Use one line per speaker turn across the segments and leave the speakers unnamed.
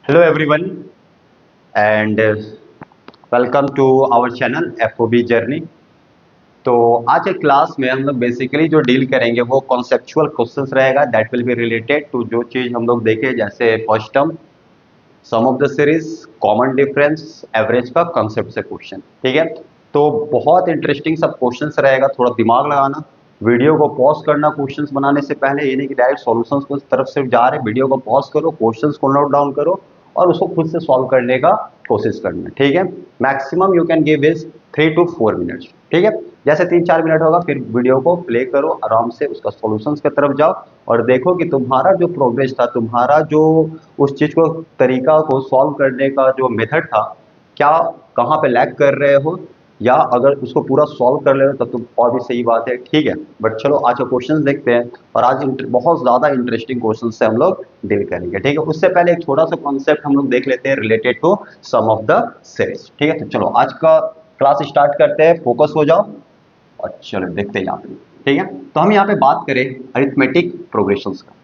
Hello everyone and welcome to our channel FOB Journey। तो आज के क्लास में हम लोग बेसिकली जो डील करेंगे वो कॉन्सेप्चुअल क्वेश्चंस रहेगा that will be related to जो चीज़ हम लोग देखे, जैसे first term, sum of the series, common difference, average का कॉन्सेप्ट से क्वेश्चन। ठीक है, तो बहुत इंटरेस्टिंग सब क्वेश्चंस रहेगा, थोड़ा दिमाग लगाना, वीडियो को पॉज करना क्वेश्चंस बनाने से पहले। ये नहीं कि डायरेक्ट सॉल्यूशंस को तरफ से जा रहे, वीडियो को पॉज करो, क्वेश्चंस को नोट डाउन करो और उसको खुद से सॉल्व करने का कोशिश करना। ठीक है, maximum you can give is 3 to 4 minutes. ठीक है, जैसे 3-4 मिनट होगा फिर वीडियो को प्ले करो, आराम से उसका सॉल्यूशंस की तरफ जाओ और देखो कि तुम्हारा जो प्रोग्रेस था, तुम्हारा जो उस चीज को तरीका को सॉल्व करने का जो मेथड था, क्या कहाँ पे लैग कर रहे हो, या अगर उसको पूरा सॉल्व कर ले रहे हो तब तो और भी सही बात है। ठीक है, बट चलो आज का क्वेश्चन देखते हैं और आज बहुत ज्यादा इंटरेस्टिंग क्वेश्चन से हम लोग डील करेंगे। ठीक है, उससे पहले एक छोटा सा कॉन्सेप्ट हम लोग देख लेते हैं related to sum of the series. ठीक है, तो चलो आज का क्लास स्टार्ट करते हैं, फोकस हो जाओ और चलो देखते हैं यहाँ पे। ठीक है, तो हम यहाँ पे बात करें अरिथमेटिक प्रोग्रेशंस का।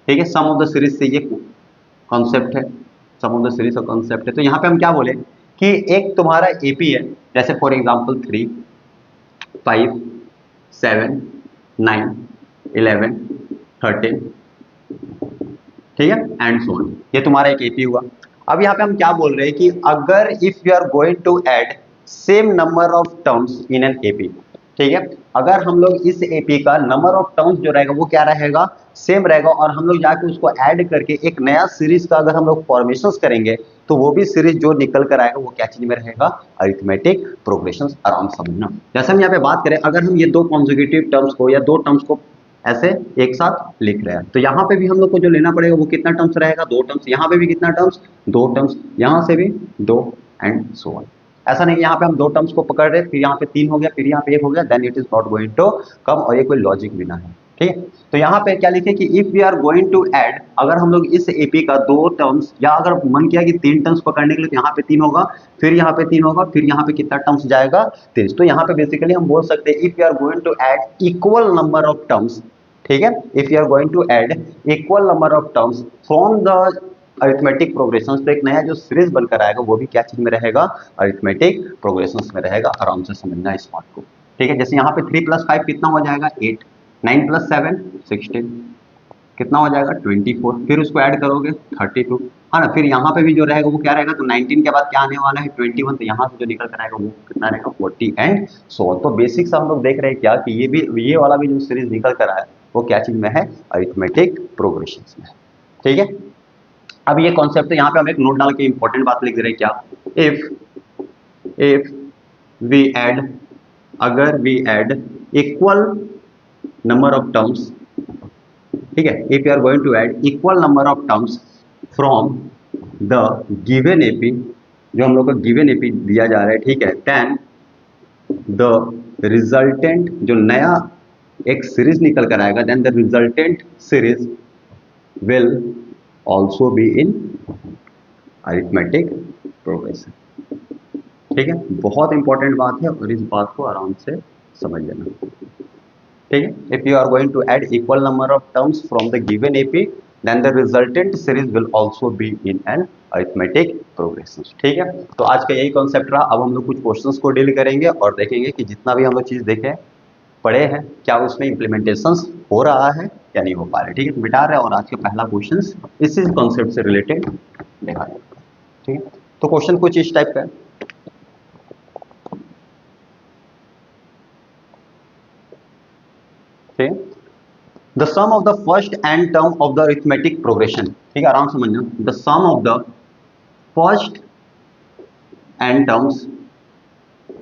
ठीक है, सम ऑफ द सीरीज से ये कॉन्सेप्ट है, सम ऑफ द सीरीज का कॉन्सेप्ट है। तो यहाँ पे हम क्या बोले कि एक तुम्हारा एपी है, जैसे फॉर एग्जांपल 3, 5, 7, 9, 11, 13, ठीक है, एंड सो ऑन। ये तुम्हारा एक एपी हुआ। अब यहाँ पे हम क्या बोल रहे हैं कि अगर if you are going to add same number of terms in an AP, ठीक है, अगर हम लोग इस एपी का नंबर ऑफ टर्म्स जो रहेगा वो क्या रहेगा, सेम रहेगा, और हम लोग जाके उसको ऐड करके एक नया सीरीज का अगर हम लोग फॉर्मेशंस करेंगे तो वो भी सीरीज जो निकल कर आएगा वो क्या चीज में रहेगा, अरिथमेटिक प्रोग्रेशंस। आराम समझना। जैसे हम यहाँ पे बात करें, अगर हम ये दो कॉन्जुगेटिव टर्म्स को या दो टर्म्स को ऐसे एक साथ लिख रहे हैं तो यहाँ पे भी हम लोग को जो लेना पड़ेगा वो कितना टर्म्स रहेगा, दो टर्म्स। यहाँ पे भी कितना टर्म्स, दो टर्म्स। यहाँ से भी दो, एंड सो ऑन। ऐसा नहीं कि यहाँ पे हम दो टर्म्स को पकड़ रहे फिर यहाँ पे 3 हो गया फिर यहाँ पे 1 हो गया, then it is not going to come, और ये कोई लॉजिक भी ना है। ठीक है, तो यहाँ पे क्या लिखे कि if we are going to add, अगर हम लोग इस एपी का दो टर्म्स, या अगर मन किया कि 3 टर्म्स पकड़ने के लिए तो यहाँ पे 3 होगा, फिर यहाँ पे 3 होगा, फिर यहाँ पे कितना टर्म्स जाएगा, 3। तो यहाँ पे बेसिकली हम बोल सकते हैं if you are going to add equal number of terms, ठीक है, if you are going to add equal number of terms from the arithmetic progressions, तो एक नया जो सीरीज बनकर आएगा वो भी क्या चीज में रहेगा, अरिथमेटिक प्रोग्रेशंस में रहेगा। आराम से समझना इस बात को। ठीक है, जैसे यहाँ पे 3 + 5 कितना हो जाएगा, 8, 9 + 7 16, कितना हो जाएगा 24, फिर उसको ऐड करोगे 32, है ना। फिर यहाँ पे भी जो रहेगा वो क्या रहेगा, तो 19 के बाद क्या आने वाला है 21, तो यहाँ से जो निकल कर आएगा वो कितना रहेगा 40 एंड सो। तो बेसिक से हम लोग देख रहे हैं क्या कि ये भी, ये वाला भी जो सीरीज निकल कर आया वो क्या चीज में है, अरिथमेटिक प्रोग्रेशंस में। ठीक है, अब ये कॉन्सेप्ट है, यहाँ पे हम एक नोट डाल के इंपॉर्टेंट बात लिख दे रहे हैं क्या, इफ वी ऐड, अगर we add equal number of terms, ठीक है, if you are going to add equal number of terms from the given AP, जो हम लोग को गिवन एपी दिया जा रहा है, ठीक है, देन द रिजल्टेंट, जो नया एक सीरीज निकल कर आएगा, then the resultant series will also be in arithmetic progression. ठीक है, बहुत इंपॉर्टेंट बात है और इस बात को आराम से समझ लेना। ठीक है, if you are going to add equal number of terms from the given AP then the resultant series will also be in an arithmetic progression. ठीक है, तो आज का यही कॉन्सेप्ट रहा। अब हम लोग कुछ क्वेश्चंस को डील करेंगे और देखेंगे कि जितना भी हम लोग चीज देखे पढ़े हैं क्या उसमें इम्प्लीमेंटेशन हो रहा है या नहीं हो पा रहे। ठीक है, तो मिटा रहे हैं और आज का पहला क्वेश्चन इसी कॉन्सेप्ट से रिलेटेड देखा जाए। ठीक है, तो क्वेश्चन कुछ इस टाइप का है। ठीक है, the sum of the first n term of the arithmetic progression, ठीक है, आराम समझना, the sum of the first n terms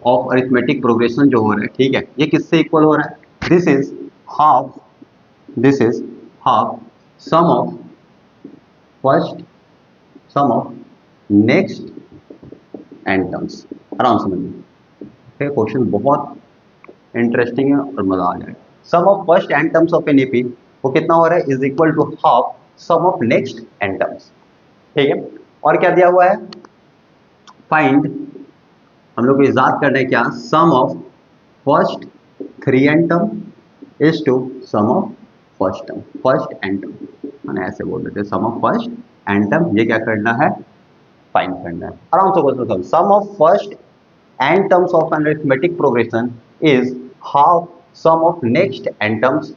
of arithmetic progression जो हो रहा है, ठीक है, ये किससे इक्वल हो रहा है, this is half, this is half sum of first, sum of next n terms. आराम समझना, ठीक है, क्वेश्चन बहुत इंटरेस्टिंग है और मजा आ जाएगा। Sum of first n terms of an AP वो कितना हो रहा है, is equal to half sum of next n terms. ठीक है, और क्या दिया हुआ है, फाइंड, हम लोग को इजाद करना है क्या, sum of first 3 n term is to sum of first term, first n term, मैंने ऐसे बोल देते sum of first n term, ये क्या करना है फाइंड करना है। आराम से क्वेश्चन करो, sum of first n terms of an arithmetic progression is half sum of next n terms.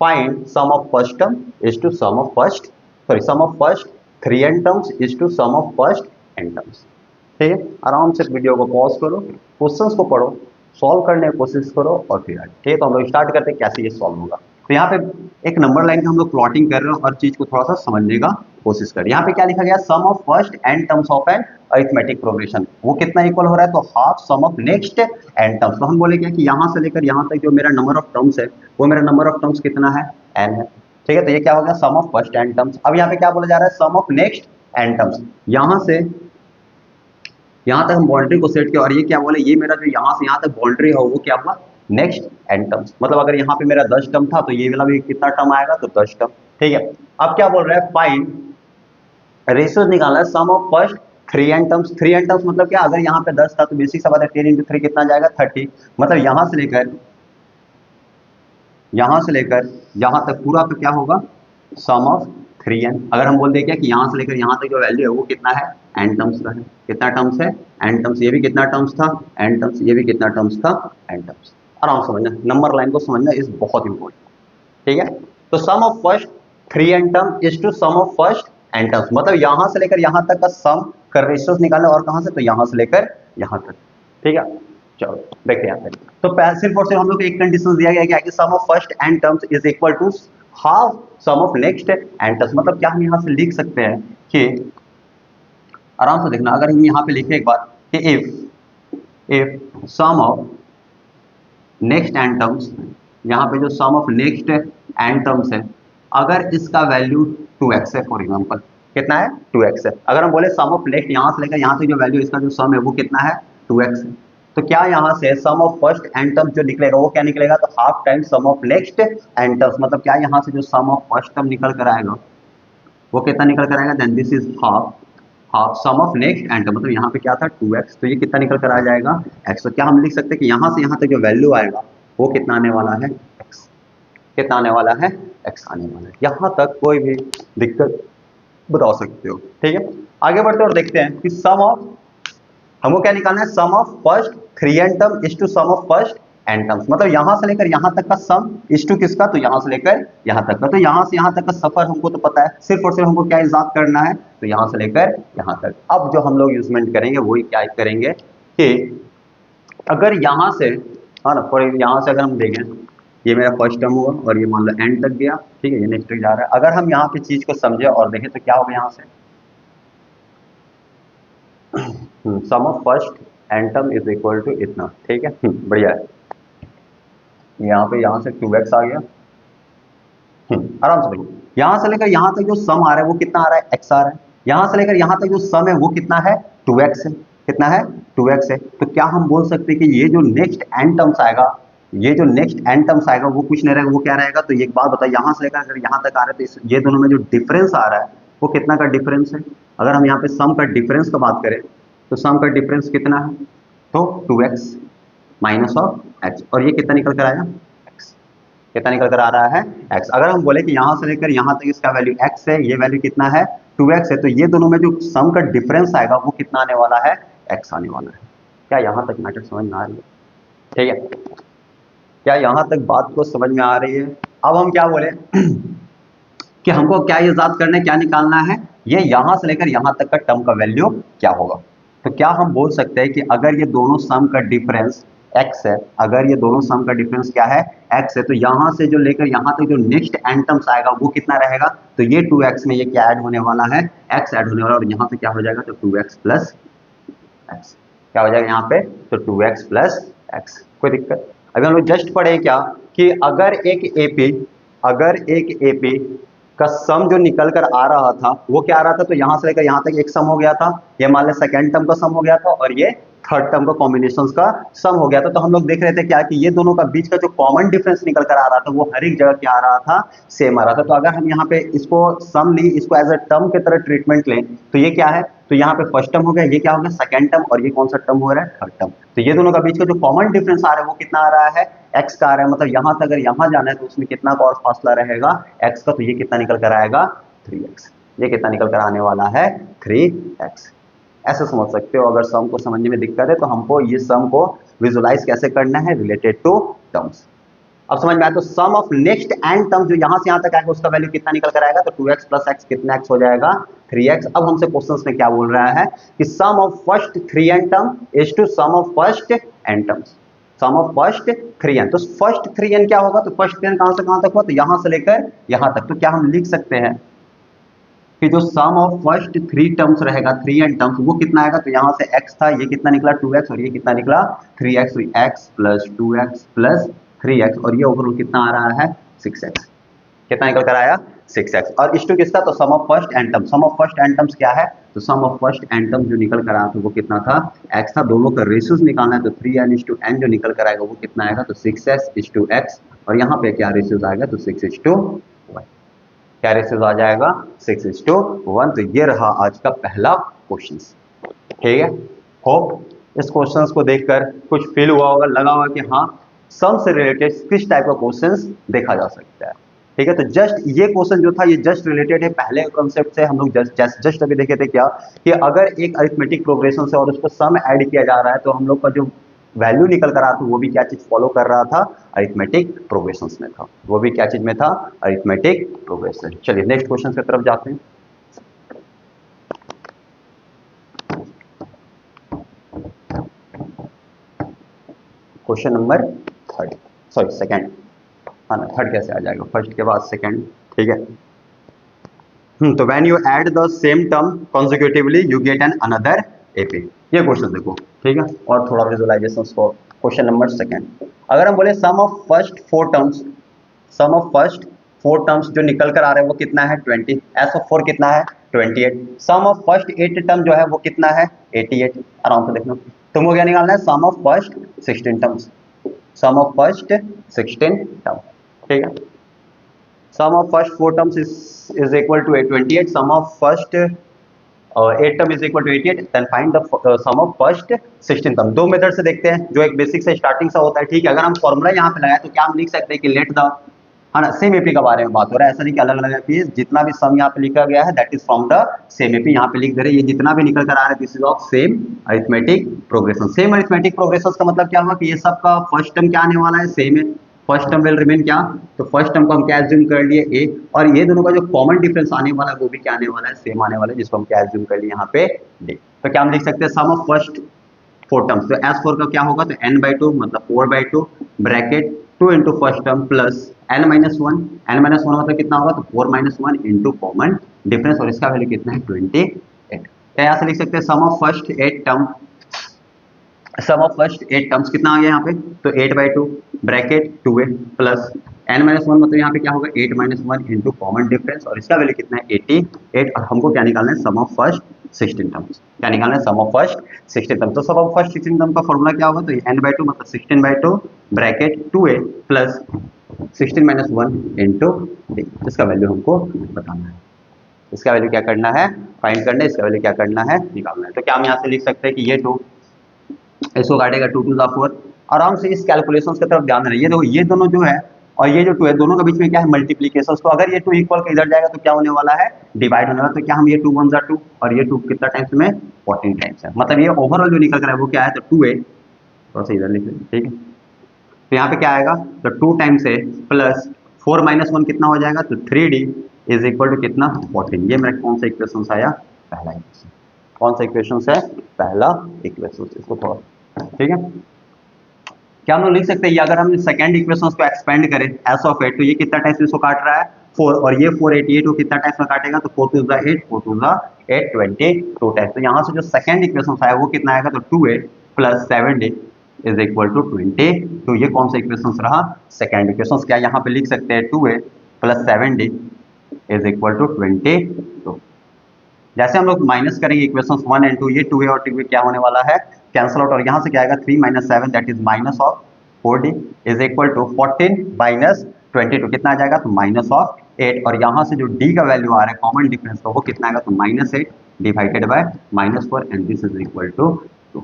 Find sum of first term is to sum of first, sorry, sum of first 3n terms is to sum of first n terms. ठीक है, आराम से video को pause करो, questions को पढ़ो, solve करने की कोशिश करो और फिर ठीक है। तो हम लोग स्टार्ट करते हैं कैसे ये सॉल्व होगा। तो यहाँ पे एक नंबर लाइन का हम लोग प्लॉटिंग कर रहे हैं और चीज को थोड़ा सा समझने का कोशिश करें। यहाँ पे क्या लिखा गया, sum of first n terms of an arithmetic progression, वो कितना इक्वल हो रहा है, तो half sum of next n terms. तो हम बोले क्या कि यहाँ से लेकर यहाँ तक जो मेरा नंबर ऑफ टर्म्स है वो मेरा नंबर ऑफ टर्म्स कितना है, n है। ठीक है, तो ये क्या हो गया, sum of first n terms. अब यहाँ पे क्या बोला जा रहा है, sum of next n terms. यहाँ से यहाँ तक हम बाउंड्री को सेट किया और ये क्या बोले, ये मेरा जो यहाँ से यहाँ तक बाउंड्री हो वो क्या हुआ, नेक्स्ट n टर्म्स। मतलब अगर यहाँ पे मेरा 10 टर्म था तो ये वाला भी कितना टर्म आएगा, तो 10 टर्म। ठीक है, अब क्या बोल रहा है, फाइंड रेशियो निकालना है sum of first 3n terms. 3n terms मतलब क्या, अगर यहाँ पे 10 था तो बेसिक सा बात है 10 × 3 कितना जाएगा, 30। मतलब यहाँ से लेकर यहाँ तक पूरा तो क्या होगा, सम ऑफ 3n। अगर हम बोल दें क्या कि यहाँ से लेकर यहाँ तक जो वैल्यू है वो कितना है, n टर्म्स का है। कितना टर्म्स है, n टर्म्स। ये भी कितना टर्म्स था, n टर्म्स। ये भी कितना टर्म्स था, n टर्म्स। आराम समझना, नंबर लाइन को समझना इज बहुत इंपॉर्टेंट। ठीक है, तो sum of first 3n term is to sum of first n terms. मतलब यहाँ से लेकर यहाँ तक का सम कर रेशियोज निकालना, और कहाँ से, तो यहाँ से लेकर यहाँ तक। ठीक है, चलो देखते हैं यहाँ पे। तो सिर्फ और सिर्फ हम लोग को एक कंडीशन दिया गया है कि sum of first n terms is equal to half sum of next n terms. मतलब क्या हम यहाँ से लिख सकते हैं कि, आराम से देखना, अगर हम यहाँ पे लिखे एक बार कि if sum of next n terms, यहाँ पे जो sum of next n terms है, अगर इसका वैल्यू 2x है, फॉर एग्जांपल कितना है, 2x है। अगर हम बोले सम ऑफ नेक्स्ट यहाँ से लेकर यहाँ तक जो वैल्यू इसका जो सम है वो कितना है, 2x है, तो क्या यहाँ से sum of first n term जो निकलेगा वो क्या निकलेगा, तो half time sum of next n terms. मतलब क्या यहाँ से जो सम ऑफ फर्स्ट टर्म निकल कर आएगा वो कितना निकल कर आएगा, then this is half sum of next n term. मतलब यहाँ पे क्या था, 2x, तो ये कितना निकल कर आ जाएगा, x। तो क्या हम लिख सकते हैं कि यहाँ से यहाँ तक जो वैल्यू आएगा वो कितना आने वाला है, x। कितना आने वाला है, x आने वाला है। यहाँ तक कोई भी दिक्कत बता सकते हो। ठीक है, आगे बढ़ते और देखते हैं कि सम ऑफ, हमको क्या निकालना है, sum of first 3n term is to sum of first n terms. मतलब यहाँ से लेकर यहाँ तक का सम इज टू किसका, तो यहाँ से लेकर यहाँ तक का। तो यहाँ से यहाँ तक का सफर हमको तो पता है, सिर्फ और सिर्फ हमको क्या इजाद करना है, तो यहाँ से लेकर यहाँ तक। अब जो हम लोग यूजमेंट करेंगे वही क्या करेंगे कि अगर यहाँ से, हाँ ना, फॉर यहाँ से अगर हम देखें, ये मेरा फर्स्ट टर्म हुआ और ये मान लो एंड तक गया। ठीक है, ये नेक्स्ट तक जा रहा है। अगर हम यहाँ पे चीज को समझे और देखें तो क्या होगा, यहाँ से sum of first n term is equal to इतना। ठीक है, बढ़िया है। यहाँ से 2x आ गया। आराम से देखो, यहाँ से लेकर यहाँ तक जो सम आ रहा है वो कितना आ रहा है, x आ रहा है। यहाँ से लेकर यहाँ तक जो सम है वो कितना है, 2x है। कितना है, 2x है। तो क्या हम बोल सकते हैं कि ये जो नेक्स्ट n टर्म्स आएगा, ये जो नेक्स्ट n टर्म्स आएगा वो कुछ नहीं रहेगा, वो क्या रहेगा, तो एक बात बताइए, यहाँ से लेकर अगर यहाँ तक आ रहा है तो ये दोनों में जो डिफरेंस आ रहा है वो कितना का डिफरेंस है। अगर हम यहाँ पे सम का डिफरेंस का बात करें तो सम का डिफरेंस कितना है, तो 2x माइनस ऑफ x, और ये कितना निकल कर आया, x। कितना निकल कर आ रहा है, x। अगर हम बोले कि यहाँ से लेकर यहाँ तक इसका वैल्यू x है, ये वैल्यू कितना है, 2x है, तो ये दोनों में जो सम का डिफरेंस आएगा वो कितना आने वाला है, x आने वाला है। क्या यहाँ तक मैटर समझ में आ रही है? ठीक है, क्या यहाँ तक बात को समझ में आ रही है? अब हम क्या बोले कि हमको क्या इजाद करना है, क्या निकालना है, ये यहाँ से लेकर यहाँ तक का टर्म का वैल्यू क्या होगा। तो क्या हम बोल सकते हैं कि अगर ये दोनों सम का डिफरेंस x है, अगर ये दोनों सम का डिफरेंस क्या है, x है, तो यहाँ से जो लेकर यहाँ तक जो नेक्स्ट n टर्म्स आएगा वो कितना रहेगा, तो ये 2x में ये क्या ऐड होने वाला है, x ऐड होने वाला, और यहाँ पे क्या हो जाएगा, तो 2x प्लस x। क्या हो जाएगा यहाँ पे, तो 2x प्लस x। कोई दिक्कत? अभी हम लोग जस्ट पढ़े क्या कि अगर एक एपी का सम जो निकल कर आ रहा था वो क्या आ रहा था, तो यहाँ से लेकर यहाँ तक एक सम हो गया था, ये मान ले सेकेंड टर्म का सम हो गया था, और ये थर्ड टर्म का कॉम्बिनेशन का सम हो गया था। तो हम लोग देख रहे थे क्या कि ये दोनों का बीच का जो कॉमन डिफरेंस निकल कर आ रहा था वो हर एक जगह क्या आ रहा था, सेम आ रहा था। तो अगर हम यहाँ पे इसको सम ली, इसको एज अ टर्म की तरह ट्रीटमेंट लें, तो ये क्या है, तो यहाँ पे फर्स्ट टर्म हो गया, ये क्या हो गया, सेकंड टर्म, और ये कौन सा टर्म हो रहा है, थर्ड टर्म। तो ये दोनों का बीच का जो कॉमन डिफरेंस आ रहा है वो कितना आ रहा है, x का आ रहा है। मतलब यहाँ से अगर यहाँ जाना है तो उसमें कितना का और फासला रहेगा, x का, तो ये कितना निकल कर आएगा, 3x। ये कितना निकल कर आने वाला है, 3x। ऐसे समझ सकते हो। अगर सम को समझने में दिक्कत है तो हमको ये सम को विजुलाइज कैसे करना है, रिलेटेड टू टर्म्स। अब समझ में आया। तो sum of next N term जो यहां से यहां तक आएगा उसका वैल्यू कितना निकल कर आएगा, तो 2x प्लस एक्स कितना x हो जाएगा, 3x। अब हमसे क्वेश्चंस में क्या बोल रहा है कि sum of first 3n term is to sum of first n terms, sum of first 3n। तो फर्स्ट 3n क्या होगा, तो फर्स्ट 3n कहां से कहां तक हुआ, तो यहां से लेकर यहां तक। तो क्या हम लिख सकते हैं कि जो सम ऑफ फर्स्ट 3 टर्म्स रहेगा, 3n टर्म्स, वो कितना आएगा, तो यहां से x था, ये कितना निकला 2x, और ये कितना निकला 3x, तो x plus 2x plus 3x, और ये ओवरऑल कितना आ रहा है 6x। कितना निकल कर आया 6x। और इस टू किसका, तो sum of first n term. Sum of first n terms क्या है, तो sum of first n term जो निकल कर आया था वो कितना था, x था। दोनों का रेशियोज निकालना है, तो 3n/n जो निकल कर आएगा वो कितना आएगा, तो 6x/x, और यहाँ पे क्या रेशियोज आएगा, तो 6:1। क्या रेशियोज आ जाएगा 6:1। तो ये रहा आज का पहला क्वेश्चन। ठीक है, होप इस क्वेश्चंस को देखकर कुछ फील हुआ होगा, लगा होगा कि हाँ सम से रिलेटेड किस टाइप का क्वेश्चंस देखा जा सकता है। ठीक है, तो जस्ट ये क्वेश्चन जो था ये जस्ट रिलेटेड है पहले कॉन्सेप्ट से। हम लोग जस्ट अभी देखे थे क्या, कि अगर एक अरिथमेटिक प्रोग्रेशन से और उसको सम ऐड किया जा रहा है तो हम लोग का जो वैल्यू निकल कर रहा था वो भी क्या चीज फॉलो कर रहा था, अरिथमेटिक प्रोग्रेशंस में था। वो भी क्या चीज में था, अरिथमेटिक प्रोग्रेशन। चलिए नेक्स्ट क्वेश्चन की तरफ जाते हैं। Question number third, sorry second, हाँ ना थर्ड कैसे आ जाएगा, फर्स्ट के बाद सेकंड। ठीक है, तो when you add the same term consecutively you get an another AP. ये क्वेश्चन देखो, ठीक है, और थोड़ा विजुअलाइजेशन को। क्वेश्चन नंबर सेकंड, अगर हम बोले sum of first 4 terms, sum of first 4 terms जो निकल कर आ रहे हैं वो कितना है 20, एस ऑफ 4 कितना है 28, सम ऑफ फर्स्ट 8 टर्म जो है वो कितना है 88। आराम से देखना, तुमको क्या निकालना है, sum of first 16 terms, sum of first 16 term. ठीक है, sum of first 4 terms is equal to 28, sum of first 8 term is equal to 88, then find the sum of first 16 term। दो मेथड से देखते हैं, जो एक बेसिक से starting से होता है। ठीक है, अगर हम फॉर्मूला यहाँ पे लगाए तो क्या हम लिख सकते हैं कि लेट द, है ना, सेम एपी के बारे में बात हो रहा है, ऐसा नहीं कि अलग अलग एपी। जितना भी सम यहाँ पे लिखा गया है that is from the same AP, यहाँ पे लिख दे रहे हैं। ये जितना भी निकल कर आ रहा है this is of same arithmetic progression. Same arithmetic progression का मतलब क्या हुआ कि ये सब का फर्स्ट टर्म क्या आने वाला है, सेम है। फर्स्ट टर्म विल रिमेन क्या, तो फर्स्ट टर्म को हम क्या एज्यूम कर लिए ए, और ये दोनों का जो कॉमन डिफरेंस आने वाला है वो भी क्या आने वाला है, सेम आने वाला है, जिसको हम क्या एज्यूम कर लिए यहाँ पे डी। तो क्या हम लिख सकते हैं सम ऑफ फर्स्ट 4 टर्म्स, तो S4 का क्या होगा, तो n/2 मतलब 4/2 bracket 2 into first term plus n-1, n-1 मतलब कितना होगा, तो 4-1 इंटू कॉमन डिफरेंस, और इसका वैल्यू कितना है 28। क्या यहाँ से लिख सकते हैं sum of first 8 term, sum of first 8 terms कितना आ गया यहाँ पे, तो 8/2 ब्रैकेट 2a प्लस n-1 मतलब यहाँ पे क्या होगा 8-1 इंटू कॉमन डिफरेंस, और इसका वैल्यू कितना है 88। और हमको क्या निकालना है, सम ऑफ फर्स्ट 16 टर्म्स। क्या निकालना है, सम ऑफ फर्स्ट 16 टर्म्स। तो सम ऑफ फर्स्ट 16 टर्म का फॉर्मूला क्या होगा, तो n/2 मतलब 16/2 bracket 2a plus 16-1 into d। इसका वैल्यू हमको बताना है, इसका वैल्यू क्या करना है, फाइंड करना है, इसका वैल्यू क्या करना है, निकालना है। तो क्या हम यहाँ से लिख सकते हैं कि ये 2 इसको काटेगा 2 2 4। आराम से इस कैलकुलेशंस की तरफ ध्यान देना। ये देखो ये दोनों जो है और ये जो 2 है, दोनों के बीच में क्या है, मल्टीप्लीकेशन। तो अगर ये 2 इक्वल के इधर जाएगा तो क्या होने वाला है, डिवाइड होने वाला। तो क्या हम ये 2 1 2 और ये 2 कितना टाइम्स में 14 टाइम्स है, मतलब ये ओवरऑल जो निकल कर है वो क्या है, तो 2 है। थोड़ा सा इधर लिख लें, ठीक है। तो यहाँ पे क्या आएगा, तो 2 टाइम्स है प्लस 4-1 कितना हो जाएगा, तो 3d इज इक्वल टू कितना 14। ये मेरा कौन सा इक्वेशन आया, पहला इक्वेशन। कौन सा इक्वेशन है, पहला इक्वेशन। इसको थोड़ा, ठीक है, क्या हम लोग लिख सकते हैं, ये अगर हम सेकंड इक्वेशन को एक्सपेंड करें एस ऑफ 8, तो ये कितना टाइम्स इसको काट रहा है 4, और ये 488 को कितना टाइम्स में काटेगा, तो 4 2 8 4 2 8 22 टाइम्स। तो यहाँ से जो सेकंड इक्वेशन आया वो कितना आएगा, तो 2a plus 7d is equal to 20। तो ये कौन सा इक्वेशन रहा, सेकंड इक्वेशन। क्या यहाँ पे लिख सकते हैं 2a plus 7d is equal to 22। जैसे हम लोग माइनस करेंगे इक्वेशंस 1 एंड 2, ये 2a और 2b क्या होने वाला है, कैंसिल आउट, और यहाँ से क्या आएगा 3 - 7 that is minus of 4d is equal to 14 - 22 कितना आ जाएगा, तो माइनस ऑफ 8। और यहाँ से जो d का वैल्यू आ रहा है कॉमन डिफरेंस का वो कितना आएगा, तो -8 divided by -4 and this is equal to 2।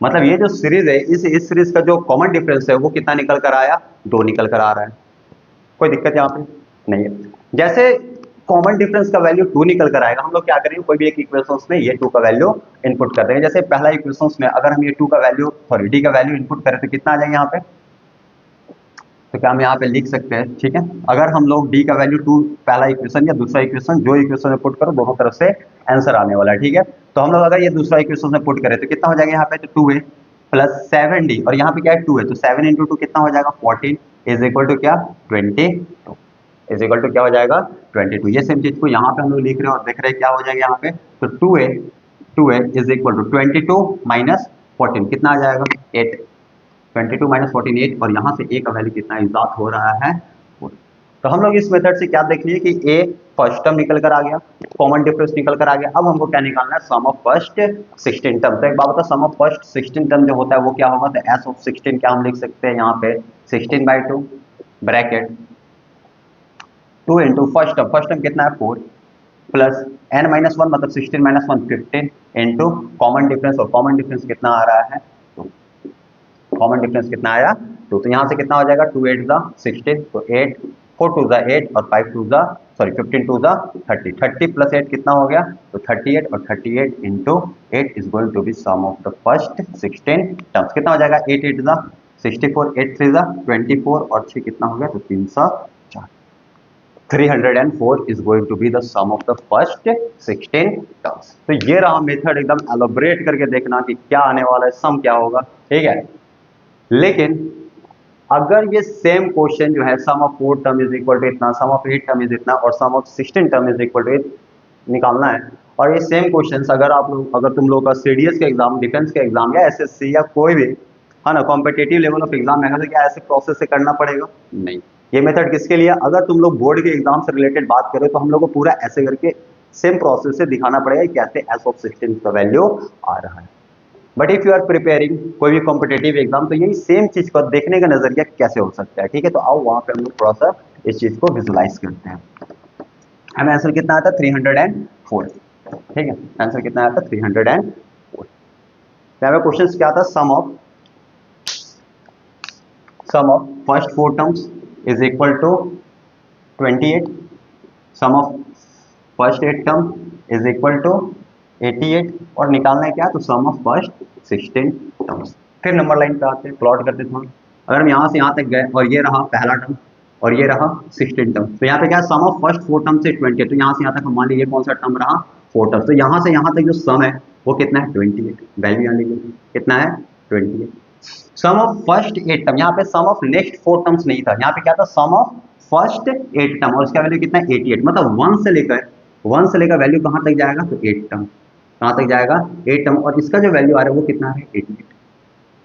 मतलब ये जो सीरीज है इस सीरीज का जो कॉमन डिफरेंस है वो कितना निकल कर आया, 2 निकल कर आ रहा है। कोई दिक्कत यहाँ पे नहीं है। जैसे कॉमन डिफरेंस का वैल्यू 2 निकल कर आएगा। हम लोग क्या करेंगे, कोई भी एक इक्वेशंस में ये 2 का वैल्यू इनपुट कर देंगे। जैसे पहला इक्वेशंस में अगर हम ये 2 का वैल्यू सॉरी डी का वैल्यू इनपुट करें तो कितना आ जाएगा यहाँ पे, तो क्या हम यहाँ पे लिख सकते हैं, ठीक है। अगर हम लोग डी का वैल्यू 2 पहला इक्वेशन या दूसरा इक्वेशन जो इक्वेशन में पुट करो दोनों तरफ से आंसर आने वाला है, ठीक है। तो हम लोग अगर ये दूसरा इक्वेशन में पुट करें तो कितना हो जाएगा यहाँ पे, तो 2a प्लस 7d और यहाँ पे क्या है 2 है, तो 7 इंटू 2 कितना हो जाएगा 14 इज इक्वल टू क्या 22 इज इक्वल टू क्या हो जाएगा 22। ये सेम चीज को यहाँ पे हम लोग लिख रहे हैं और देख रहे हैं क्या हो जाएगा यहाँ पे, तो 2a is equal to 22 minus 14 कितना आ जाएगा 8, 22 माइनस 14 8 और यहाँ से a का वैल्यू कितना इजात हो रहा है 4। तो हम लोग इस मेथड से क्या देख लिए कि a फर्स्ट टर्म निकल कर आ गया, कॉमन डिफरेंस निकल कर आ गया। अब हमको क्या निकालना है, सम ऑफ फर्स्ट 16 टर्म। तो एक बात बता, सम ऑफ फर्स्ट 16 टर्म जो होता है वो क्या होगा, तो s ऑफ 16 क्या हम लिख सकते हैं यहाँ पे 16/2 ब्रैकेट 2 इंटू फर्स्ट टर्म कितना है 4 प्लस n माइनस 1 मतलब 16 माइनस 1 15 इंटू कॉमन डिफरेंस, और कॉमन डिफरेंस कितना आ रहा है, कॉमन डिफरेंस कितना आया 2। तो यहाँ से कितना हो जाएगा 2 8 ज़ा 16, तो 8 4 2 ज़ा 8 और 5 2 ज़ा सॉरी 15 2 ज़ा 30, 30 प्लस 8 कितना हो गया, तो 38 और 38 into 8 is going to be sum of the first 16 terms. कितना हो जाएगा 8 8 ज़ा 64 8 3 ज़ा 24 और 6 कितना हो गया, तो 304 304 is going to be the sum of the first 16 terms। तो ये रहा मेथड, एकदम एलोबरेट करके देखना कि क्या आने वाला है, सम क्या होगा, ठीक है। लेकिन अगर ये सेम क्वेश्चन जो है sum of 4 term is equal to इतना, सम ऑफ 8 टर्म इज इतना और sum of 16 term is equal to निकालना है, और ये सेम क्वेश्चन अगर तुम लोग का सीडीएस का एग्जाम, डिफेंस का एग्जाम या एसएससी या कोई भी है ना कॉम्पिटेटिव लेवल ऑफ एग्जाम में, तो क्या ऐसे प्रोसेस से करना पड़ेगा, नहीं। ये मेथड किसके लिए, अगर तुम लोग बोर्ड के एग्जाम से रिलेटेड बात करें तो हम लोग को पूरा ऐसे करके सेम प्रोसेस से दिखाना पड़ेगा कि कैसे एस ऑफ 16 का वैल्यू आ रहा है। But if you are preparing कोई भी कॉम्पिटेटिव एग्जाम, तो यही सेम चीज को देखने का नजरिया कैसे हो सकता है, ठीक है। तो आओ वहां पे हम लोग थोड़ा सा इस चीज को विजुलाइज करते हैं। हमें आंसर कितना आता है 304, ठीक है। आंसर कितना आता है 304। हमें क्वेश्चन क्या था, sum of first 4 terms is equal to 28, sum of first 8 term is equal to 88 और निकालना है क्या, तो sum of first 16 terms। फिर नंबर लाइन पे आते हैं, प्लॉट करते हैं। अगर हम यहाँ से यहाँ तक गए और ये रहा पहला टर्म और ये रहा 16 टर्म, तो यहाँ पे क्या सम ऑफ फर्स्ट 4 टर्म से 20, तो यहाँ से यहाँ तक हम मान लीजिए कौन सा टर्म रहा 4 टर्म, तो यहाँ से यहाँ तक जो सम है वो कितना है 28, वैल्यू यहाँ लिखिए कितना है 28। सम ऑफ फर्स्ट 8 टर्म, यहाँ पे सम ऑफ नेक्स्ट 4 टर्म्स नहीं था, यहाँ पे क्या था सम ऑफ फर्स्ट 8 टर्म और उसका वैल्यू कितना है 88, मतलब 1 से लेकर वैल्यू कहाँ तक जाएगा, तो 8 टर्म कहाँ तक जाएगा 8 टर्म, और इसका जो वैल्यू आ रहा है वो कितना है 88,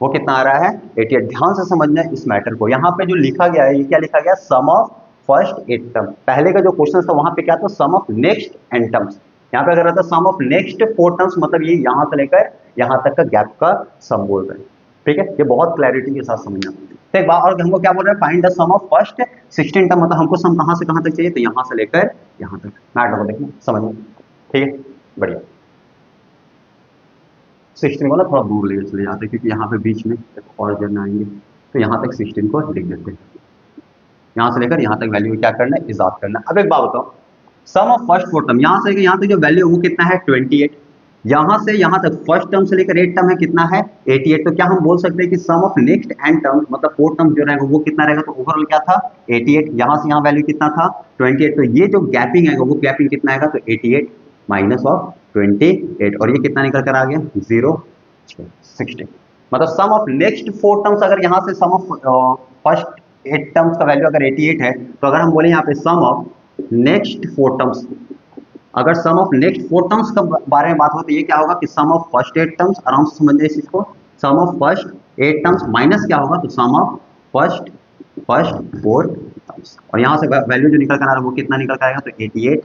वो कितना आ रहा है 88। ध्यान से समझना है इस मैटर को, यहाँ पे जो लिखा गया है ये क्या लिखा गया, सम ऑफ फर्स्ट 8 टर्म। पहले का जो क्वेश्चन था वहां पे क्या था sum of next n terms, यहाँ पे अगर रहता सम ऑफ नेक्स्ट 4 टर्म्स, मतलब ये यहाँ से लेकर यहाँ तक का गैप का सम बोल रहे हैं, ठीक है। ये बहुत क्लैरिटी के साथ समझना। तो एक बार और हमको क्या बोल रहे हैं, find the sum of first 16 term, मतलब हमको सम कहां से कहां तक चाहिए, तो यहां से लेकर यहां तक। मैटर को देखना समझना, ठीक है, बढ़िया। 16 को ना थोड़ा दूर ले चले जाते हैं क्योंकि यहाँ पे बीच में और जन आएंगे, तो यहाँ तक 16 को लिख देते हैं, यहाँ से लेकर यहाँ तक वैल्यू क्या करना है, इजाफा करना है। अब एक बात बताओ, सम ऑफ फर्स्ट 4 टर्म, यहाँ से यहाँ तक जो वैल्यू वो कितना है 28, यहाँ से यहाँ तक फर्स्ट टर्म से लेकर 8 टर्म है कितना है 88, तो क्या हम बोल सकते हैं कि sum of next n term मतलब 4 टर्म जो रहेगा वो कितना रहेगा, तो ओवरऑल क्या था 88, यहाँ से यहाँ वैल्यू कितना था 28, तो ये जो गैपिंग है वो गैपिंग कितना आएगा, तो 88 माइनस ऑफ 28 और ये कितना निकल कर आ गया 0 16, मतलब सम ऑफ नेक्स्ट 4 टर्म्स, अगर यहाँ से सम ऑफ फर्स्ट 8 टर्म्स का वैल्यू अगर 88 है, तो अगर हम बोले यहाँ पे सम ऑफ नेक्स्ट 4 टर्म्स, अगर सम ऑफ नेक्स्ट 4 टर्म्स का बारे में बात हो तो ये क्या होगा कि सम ऑफ फर्स्ट 8 टर्म्स, आराम से समझ जाए इस चीज को, सम ऑफ फर्स्ट 8 टर्म्स माइनस क्या होगा, तो सम ऑफ फर्स्ट 4 टर्म्स, और यहाँ से वैल्यू जो निकल कर आ रहा है वो कितना निकल कर आएगा, तो 88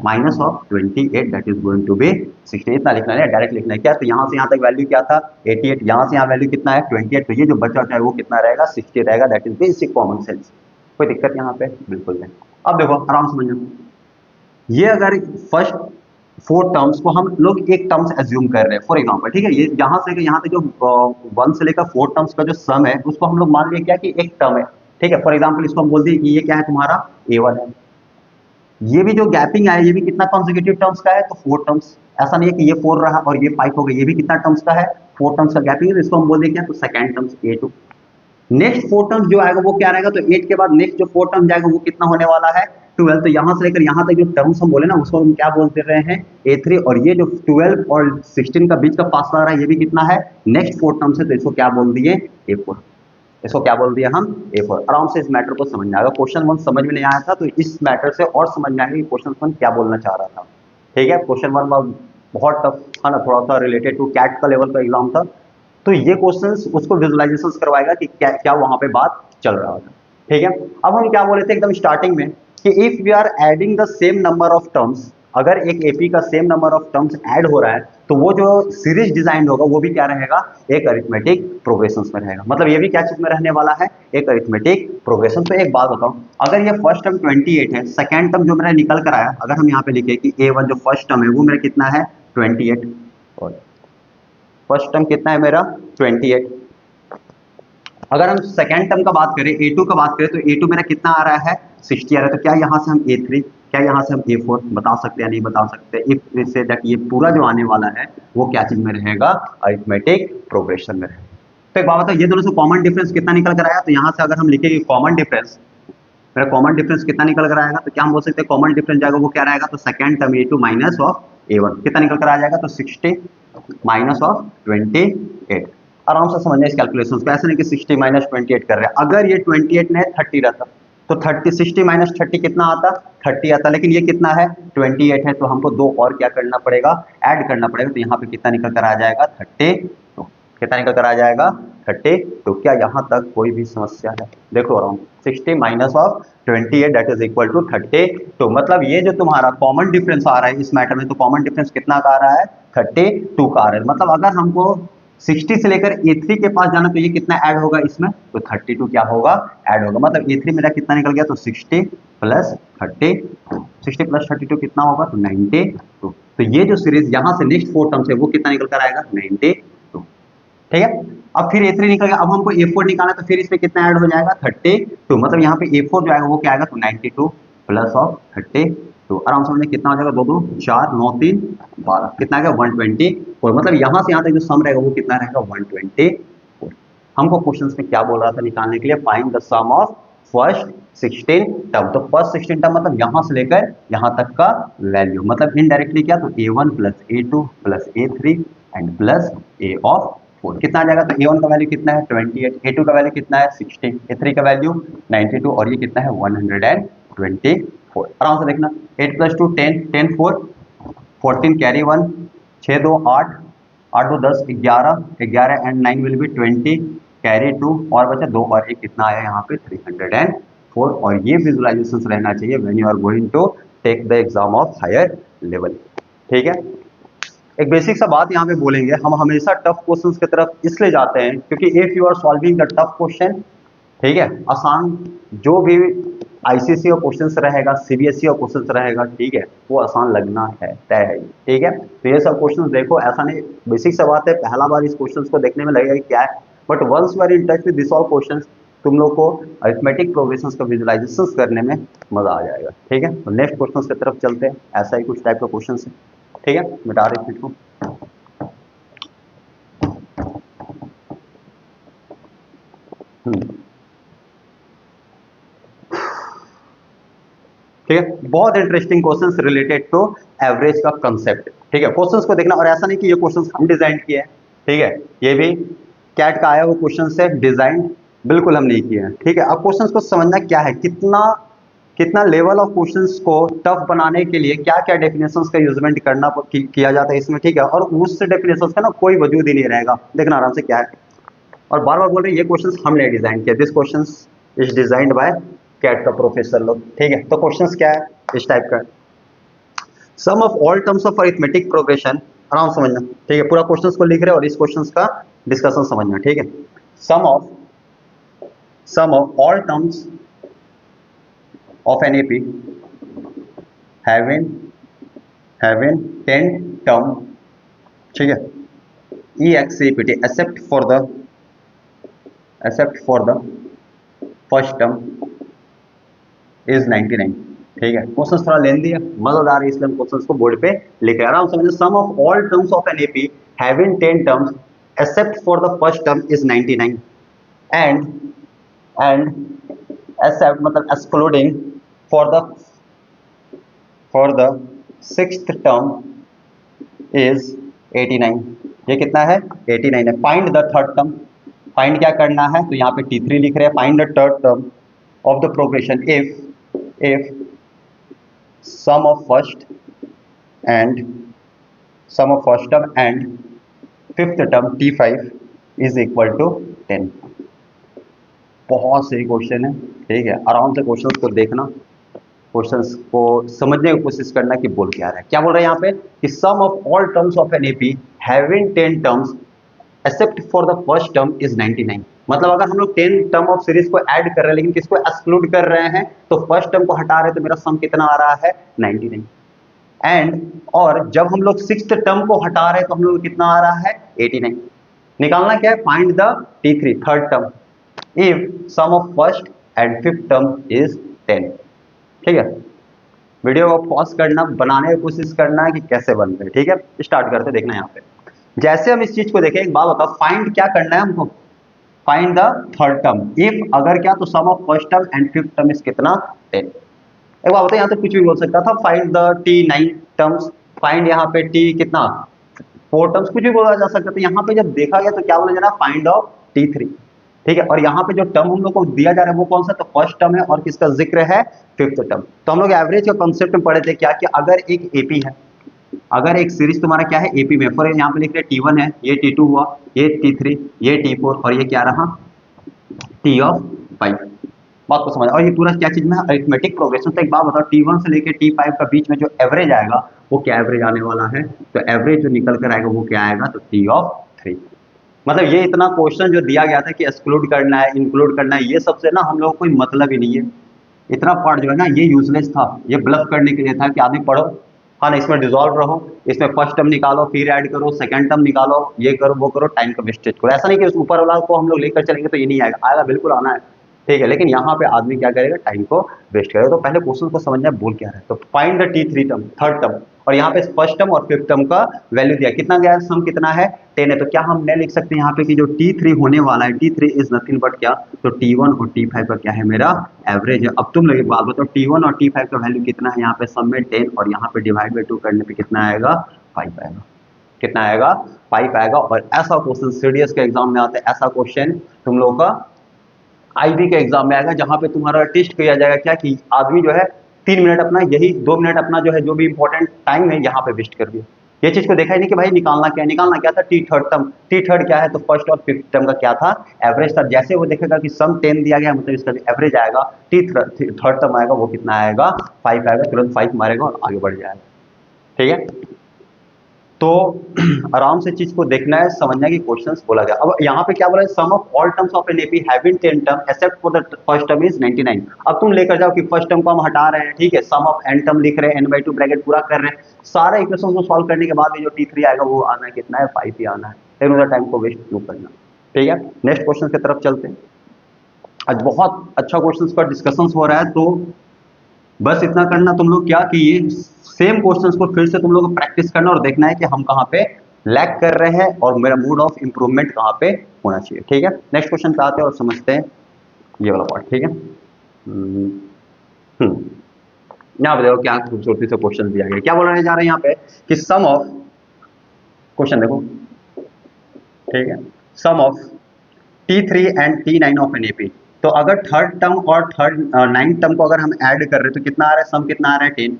minus of 28 that is going to be 16। इतना लिखना है, डायरेक्ट लिखना है क्या, तो यहाँ से यहाँ तक वैल्यू क्या था 88, यहाँ से यहाँ वैल्यू कितना है 28, तो ये जो बचा है वो कितना रहेगा 60 रहेगा, that is basic common sense. कोई दिक्कत यहाँ पे बिल्कुल नहीं। अब देखो आराम से समझो, ये अगर फर्स्ट 4 टर्म्स को हम लोग एक टर्म्स एज्यूम कर रहे हैं फॉर एग्जांपल, ठीक है, ये यहाँ से यहाँ तक जो 1 से लेकर 4 टर्म्स का जो सम है उसको हम लोग मान लिया क्या कि एक टर्म है, ठीक है। फॉर एग्जांपल इसको हम बोल दिए कि ये क्या है तुम्हारा A1 है, ये भी जो गैपिंग आया ये भी कितना कॉन्जिक्यूटिव टर्म्स का है, तो 4 टर्म्स। ऐसा नहीं है कि ये 4 रहा और ये 5 हो गया, ये भी कितना टर्म्स का है, 4 टर्म्स का गैपिंग है, तो इसको हम बोल दें क्या, तो second terms A2। Next 4 terms जो आएगा वो क्या रहेगा, तो 8 के बाद नेक्स्ट जो 4 टर्म जाएगा वो कितना होने वाला है, 12। तो यहां से लेकर यहां तक जो टर्म्स हम बोले ना उसको हम क्या बोलते रहे हैं, A3। और ये जो 12 और 16 का बीच का फासला रहा है ये भी कितना है, नेक्स्ट 4 टर्म्स है, तो इसको क्या बोल दिए, A4। इसको क्या बोल दिया हम, A4। आराम से इस मैटर को समझ में आएगा। क्वेश्चन 1 समझ में नहीं आया था तो इस मैटर से और समझ में आएगा कि क्वेश्चन 1 क्या बोलना चाह रहा था। ठीक है, क्वेश्चन 1 बहुत टफ था ना, थोड़ा सा रिलेटेड टू कैट का लेवल का एग्जाम था, तो ये क्वेश्चंस उसको विजुअलाइजेशंस करवाएगा कि क्या क्या वहां पे बात चल रहा था। ठीक है, अब हम क्या बोले थे एकदम स्टार्टिंग में कि if we are adding the same number of terms, अगर एक एपी का same number of terms add हो रहा है तो वो जो सीरीज डिजाइन होगा वो भी क्या रहेगा, एक अरिथमेटिक प्रोग्रेशन में रहेगा। मतलब ये भी क्या चीज में रहने वाला है, एक अरिथमेटिक प्रोग्रेशन। तो एक बात बताओ, अगर ये फर्स्ट टर्म 28 है, सेकंड टर्म जो मेरा निकल कर आया, अगर हम यहाँ पे लिखे कि A1 जो फर्स्ट टर्म है वो मेरा कितना है 28, और फर्स्ट टर्म कितना है मेरा 28। अगर हम सेकेंड टर्म का बात करें, A2 का बात करें, तो A2 मेरा कितना आ रहा है 60 आ रहा है। तो क्या यहाँ से हम A3, क्या यहाँ से हम A4 बता सकते हैं, नहीं बता सकते। इफ वी से दैट ये पूरा जो आने वाला है वो क्या चीज में रहेगा, अरिथमेटिक प्रोग्रेशन में रहेगा। तो एक बात बताओ, ये दोनों से कॉमन डिफरेंस कितना निकल कर आया, तो यहाँ से अगर हम लिखेंगे कॉमन डिफरेंस, मेरा कॉमन डिफरेंस कितना निकल कर आएगा, तो क्या हम बोल सकते हैं कॉमन डिफरेंस जाएगा वो क्या रहेगा, तो second term A2 minus of A1 कितना निकल कर आ जाएगा, तो 60 माइनस ऑफ 28। आराम से समझना इस कैलकुलेशन को, ऐसे नहीं कि 60 माइनस 28 कर रहे हैं। अगर ये 28 ने 30 रहता तो 30 60 माइनस 30 कितना आता, 30 आता, लेकिन ये कितना है 28 है, तो हमको दो और क्या करना पड़ेगा, ऐड करना पड़ेगा। तो यहाँ पे कितना निकल कर आ जाएगा 30, तो कितना निकल कर आ जाएगा 30। तो क्या यहाँ तक कोई भी समस्या है, देखो around 60 minus of 28 that is equal to 30। तो मतलब ये जो तुम्हारा कॉमन डिफरेंस आ रहा है इस मैटर में, तो कॉमन डिफरेंस कितना का आ रहा है 32 का आ रहा है। मतलब अगर हमको 60 से लेकर A3 के पास जाना तो ये कितना ऐड होगा इसमें, तो 32 क्या होगा, ऐड होगा। मतलब A3 मेरा कितना निकल गया, तो 60 प्लस 30, 60 प्लस 32 कितना होगा, तो 92। तो ये जो सीरीज यहाँ से नेक्स्ट 4 टर्म्स है वो कितना निकल कर आएगा 92। ठीक है, अब फिर A3 निकल गया, अब हमको A4 निकालना है, तो फिर इसमें कितना ऐड हो जाएगा 32। मतलब यहाँ पे A4 जो आएगा वो क्या आएगा, तो 92 प्लस ऑफ 30। तो आराम से कितना हो जाएगा, 2 2 4 9 3 12, कितना आ गया 120। और मतलब यहाँ से यहाँ तक जो सम रहेगा वो कितना रहेगा 124। हमको क्वेश्चन में क्या बोल रहा था निकालने के लिए, find the sum of first 16 term. तो फर्स्ट 16 टर्म मतलब यहाँ से लेकर यहाँ तक का वैल्यू, मतलब इनडायरेक्टली क्या, तो A1 plus A2 plus A3 and plus A of 4 कितना आ जाएगा, तो A1 का वैल्यू कितना है 28, A2 का वैल्यू कितना है 60, A3 का वैल्यू 92 और ये कितना है 124। आराम से देखना, 8 plus 2 10, 10 4 14 carry 1, 6 2 8, 8 2 10 11, 11 and 9 will be 20 carry 2 और बचा 2 और 1 कितना आया यहाँ पे 304। और ये विजुअलाइजेशन रहना चाहिए when you are going to take the exam of higher level. ठीक है, एक बेसिक सा बात यहाँ पे बोलेंगे, हम हमेशा टफ क्वेश्चंस की तरफ इसलिए जाते हैं क्योंकि if you are solving the tough question, ठीक है, आसान जो भी आईसीएसई और क्वेश्चंस रहेगा, सीबीएसई और क्वेश्चंस रहेगा, ठीक है, वो आसान लगना है, तय है। ठीक है, तो ये सब क्वेश्चंस देखो, ऐसा नहीं, बेसिक सा बात है, पहला बार इस क्वेश्चंस को देखने में लगेगा कि क्या है, but once you are in touch with this all questions, तुम लोग को अरिथमेटिक प्रोग्रेशंस का विजुअलाइजेशंस करने में मजा आ जाएगा। ठीक है, तो नेक्स्ट क्वेश्चंस की तरफ चलते हैं, ऐसा ही कुछ टाइप का क्वेश्चन है। ठीक है, मिटा रहे इसको। ठीक है, बहुत interesting questions related to average का कंसेप्ट। ठीक है, क्वेश्चंस को देखना, और ऐसा नहीं कि ये क्वेश्चंस हम डिजाइन किए हैं, ठीक है, ये भी कैट का आया वो क्वेश्चन से डिजाइन बिल्कुल हम नहीं किए हैं। ठीक है, अब क्वेश्चंस को समझना क्या है, कितना कितना लेवल ऑफ क्वेश्चंस को टफ बनाने के लिए क्या क्या डेफिनेशंस का यूजमेंट करना किया जाता है इसमें। ठीक है, और उस डेफिनेशंस का ना कोई वजूद ही नहीं रहेगा, देखना आराम से क्या है। और बार बार बोल रहे हैं ये क्वेश्चंस हमने डिजाइन किया, this questions is designed by CAT का प्रोफेसर लोग। ठीक है, तो क्वेश्चंस क्या है इस टाइप का, sum of all terms of arithmetic progression, आराम समझना। ठीक है, पूरा क्वेश्चंस को लिख रहे हैं और इस क्वेश्चंस का डिस्कशन समझना। ठीक है, sum of all terms of an AP having 10 term, ठीक है, EXCPT except for the first term is 99। ठीक है, क्वेश्चन थोड़ा लेंदी है, मजेदार है, इसलिए हम क्वेश्चन को बोर्ड पे लिख रहे हैं। आराम समझे, sum of all terms of an AP having 10 terms except for the first term is 99 and except मतलब excluding for the sixth term is 89। ये कितना है? 89 है। Find the third term, find क्या करना है? तो यहाँ पे T3 लिख रहे हैं। Find the third term of the progression if sum of first term and fifth term T5 is equal to 10। बहुत सही क्वेश्चन है, ठीक है। आराम से क्वेश्चंस को देखना, क्वेश्चंस को समझने की कोशिश करना कि बोल क्या रहा है। क्या बोल रहा है यहाँ पे कि sum of all terms of an AP having 10 terms except for the first term is 99। मतलब अगर हम लोग 10 टर्म ऑफ सीरीज को ऐड कर रहे हैं लेकिन किसको एक्सक्लूड कर रहे हैं, तो फर्स्ट टर्म को हटा रहे हैं, तो मेरा सम कितना आ रहा है? 99। एंड और जब हम लोग सिक्स्थ टर्म को हटा रहे हैं तो हम लोग कितना आ रहा है? 89। निकालना क्या है? Find the T3 third term if sum of first and fifth term is 10। ठीक है, वीडियो को पॉज करना, बनाने की कोशिश करना कि कैसे बन रहे। ठीक है, स्टार्ट करते, देखना यहाँ पे। जैसे हम इस चीज को देखें, एक बात बताओ, फाइंड क्या करना है हमको? Find the third term if अगर क्या, तो sum of first term and fifth term is कितना? 10। एक बात बताओ, यहाँ तो कुछ भी बोल सकता था। Find the T9 terms, find यहाँ पे T कितना 4 टर्म्स, कुछ भी बोला जा सकता था। यहाँ पे जब देखा गया तो क्या बोला जा रहा है? Find of T3। ठीक है, और यहाँ पे जो टर्म हम लोग को दिया जा रहा है वो कौन सा? तो फर्स्ट टर्म है, और किसका जिक्र है? Fifth term. तो हम लोग एवरेज के कॉन्सेप्ट में पढ़े थे क्या कि अगर एक एपी है, अगर एक सीरीज तुम्हारा क्या है? एपी में, फॉर यहाँ पे लिख रहे T1 है, ये T2 हुआ, ये T3, ये T4 और ये क्या रहा? T of 5। बात को समझ, और ये पूरा क्या चीज में? Arithmetic progression. तो एक बात बताओ, T1 से लेकर T5 का बीच में जो एवरेज आएगा वो क्या एवरेज आने वाला है? तो एवरेज जो निकल कर आएगा वो क्या आएगा? तो T ऑफ 3। मतलब ये इतना क्वेश्चन जो दिया गया था कि एक्सक्लूड करना है, इंक्लूड करना है, ये सबसे ना हम लोग को कोई मतलब ही नहीं है। इतना पार्ट जो है ना ये यूजलेस था, ये ब्लफ करने के लिए था कि आदमी पढ़ो, हाँ ना, इसमें डिजोल्व रहो, इसमें फर्स्ट टर्म निकालो, फिर ऐड करो, सेकंड टर्म निकालो, ये करो वो करो, टाइम का वेस्टेज करो। ऐसा नहीं कि उस ऊपर वाला को हम लोग लेकर चलेंगे तो ये नहीं आएगा, आएगा बिल्कुल आना है, ठीक है। लेकिन यहाँ पे आदमी क्या करेगा? टाइम को वेस्ट करेगा। तो पहले क्वेश्चन को समझना बोल क्या है। तो find the T3 term, third term, और यहाँ पे फर्स्ट टर्म और फिफ्थ टर्म का वैल्यू दिया, कितना गया? सम कितना है? 10 है। तो क्या हम नहीं लिख सकते यहाँ पे कि जो T3 होने वाला है, T3 इज नथिंग बट क्या? तो T1 और T5 का क्या है? मेरा एवरेज है। अब तुम लोग एक बात बताओ, T1 और T5 का वैल्यू कितना है? यहाँ पे सम में 10 और यहाँ पे डिवाइड बाई 2 करने पे कितना आएगा? 5 आएगा। कितना आएगा? 5 आएगा। और ऐसा क्वेश्चन सीडीएस के एग्जाम में आता है, ऐसा क्वेश्चन तुम लोगों का आईबी के एग्जाम में आएगा, जहां पे तुम्हारा टेस्ट किया जाएगा क्या कि आदमी जो है 3 मिनट अपना, यही 2 मिनट अपना जो है जो भी इंपॉर्टेंट टाइम है यहाँ पे वेस्ट कर दिया। ये चीज को देखा ही नहीं कि भाई निकालना क्या है। निकालना क्या था? T third term. T third क्या है? तो फर्स्ट और फिफ्थ टर्म का क्या था? एवरेज था। जैसे वो देखेगा कि सम 10 दिया गया, मतलब इसका जो एवरेज आएगा T थर्ड टर्म आएगा वो कितना आएगा? 5 आएगा। तुरंत 5 मारेगा और आगे बढ़ जाएगा। ठीक है, तो आराम से चीज को देखना है, समझना है कि क्वेश्चंस बोला गया। अब यहाँ पे क्या बोला है? Sum of all terms of an AP having 10 term except for the first term is 99। अब तुम लेकर जाओ कि फर्स्ट टर्म को हम हटा रहे हैं, ठीक है, सम ऑफ एन टर्म लिख रहे हैं, n/2 ब्रैकेट पूरा कर रहे हैं, सारे इक्वेशन को सॉल्व करने के बाद ये जो T3 आएगा वो आना है कितना है? 5 ही आना है। लेकिन उधर टाइम को वेस्ट क्यों करना? ठीक है, नेक्स्ट क्वेश्चन की तरफ चलते हैं। आज बहुत अच्छा क्वेश्चन पर डिस्कशन हो रहा है, तो बस इतना करना तुम लोग क्या कि ये सेम क्वेश्चंस को फिर से तुम लोग को प्रैक्टिस करना और देखना है कि हम कहाँ पे लैग कर रहे हैं और मेरा मोड ऑफ इंप्रूवमेंट कहाँ पे होना चाहिए। ठीक है, नेक्स्ट क्वेश्चन पे आते हैं और समझते हैं ये वाला पार्ट। ठीक है, यहाँ पे देखो क्या खूबसूरती से क्वेश्चन दिया गया। क्या बोलने जा रहे हैं यहाँ पे कि सम ऑफ, क्वेश्चन देखो, ठीक है, sum of T3 and T9 of an AP. तो अगर थर्ड टर्म और नाइन्थ टर्म को अगर हम ऐड कर रहे हैं तो कितना आ रहा है? सम कितना आ रहा है? 10।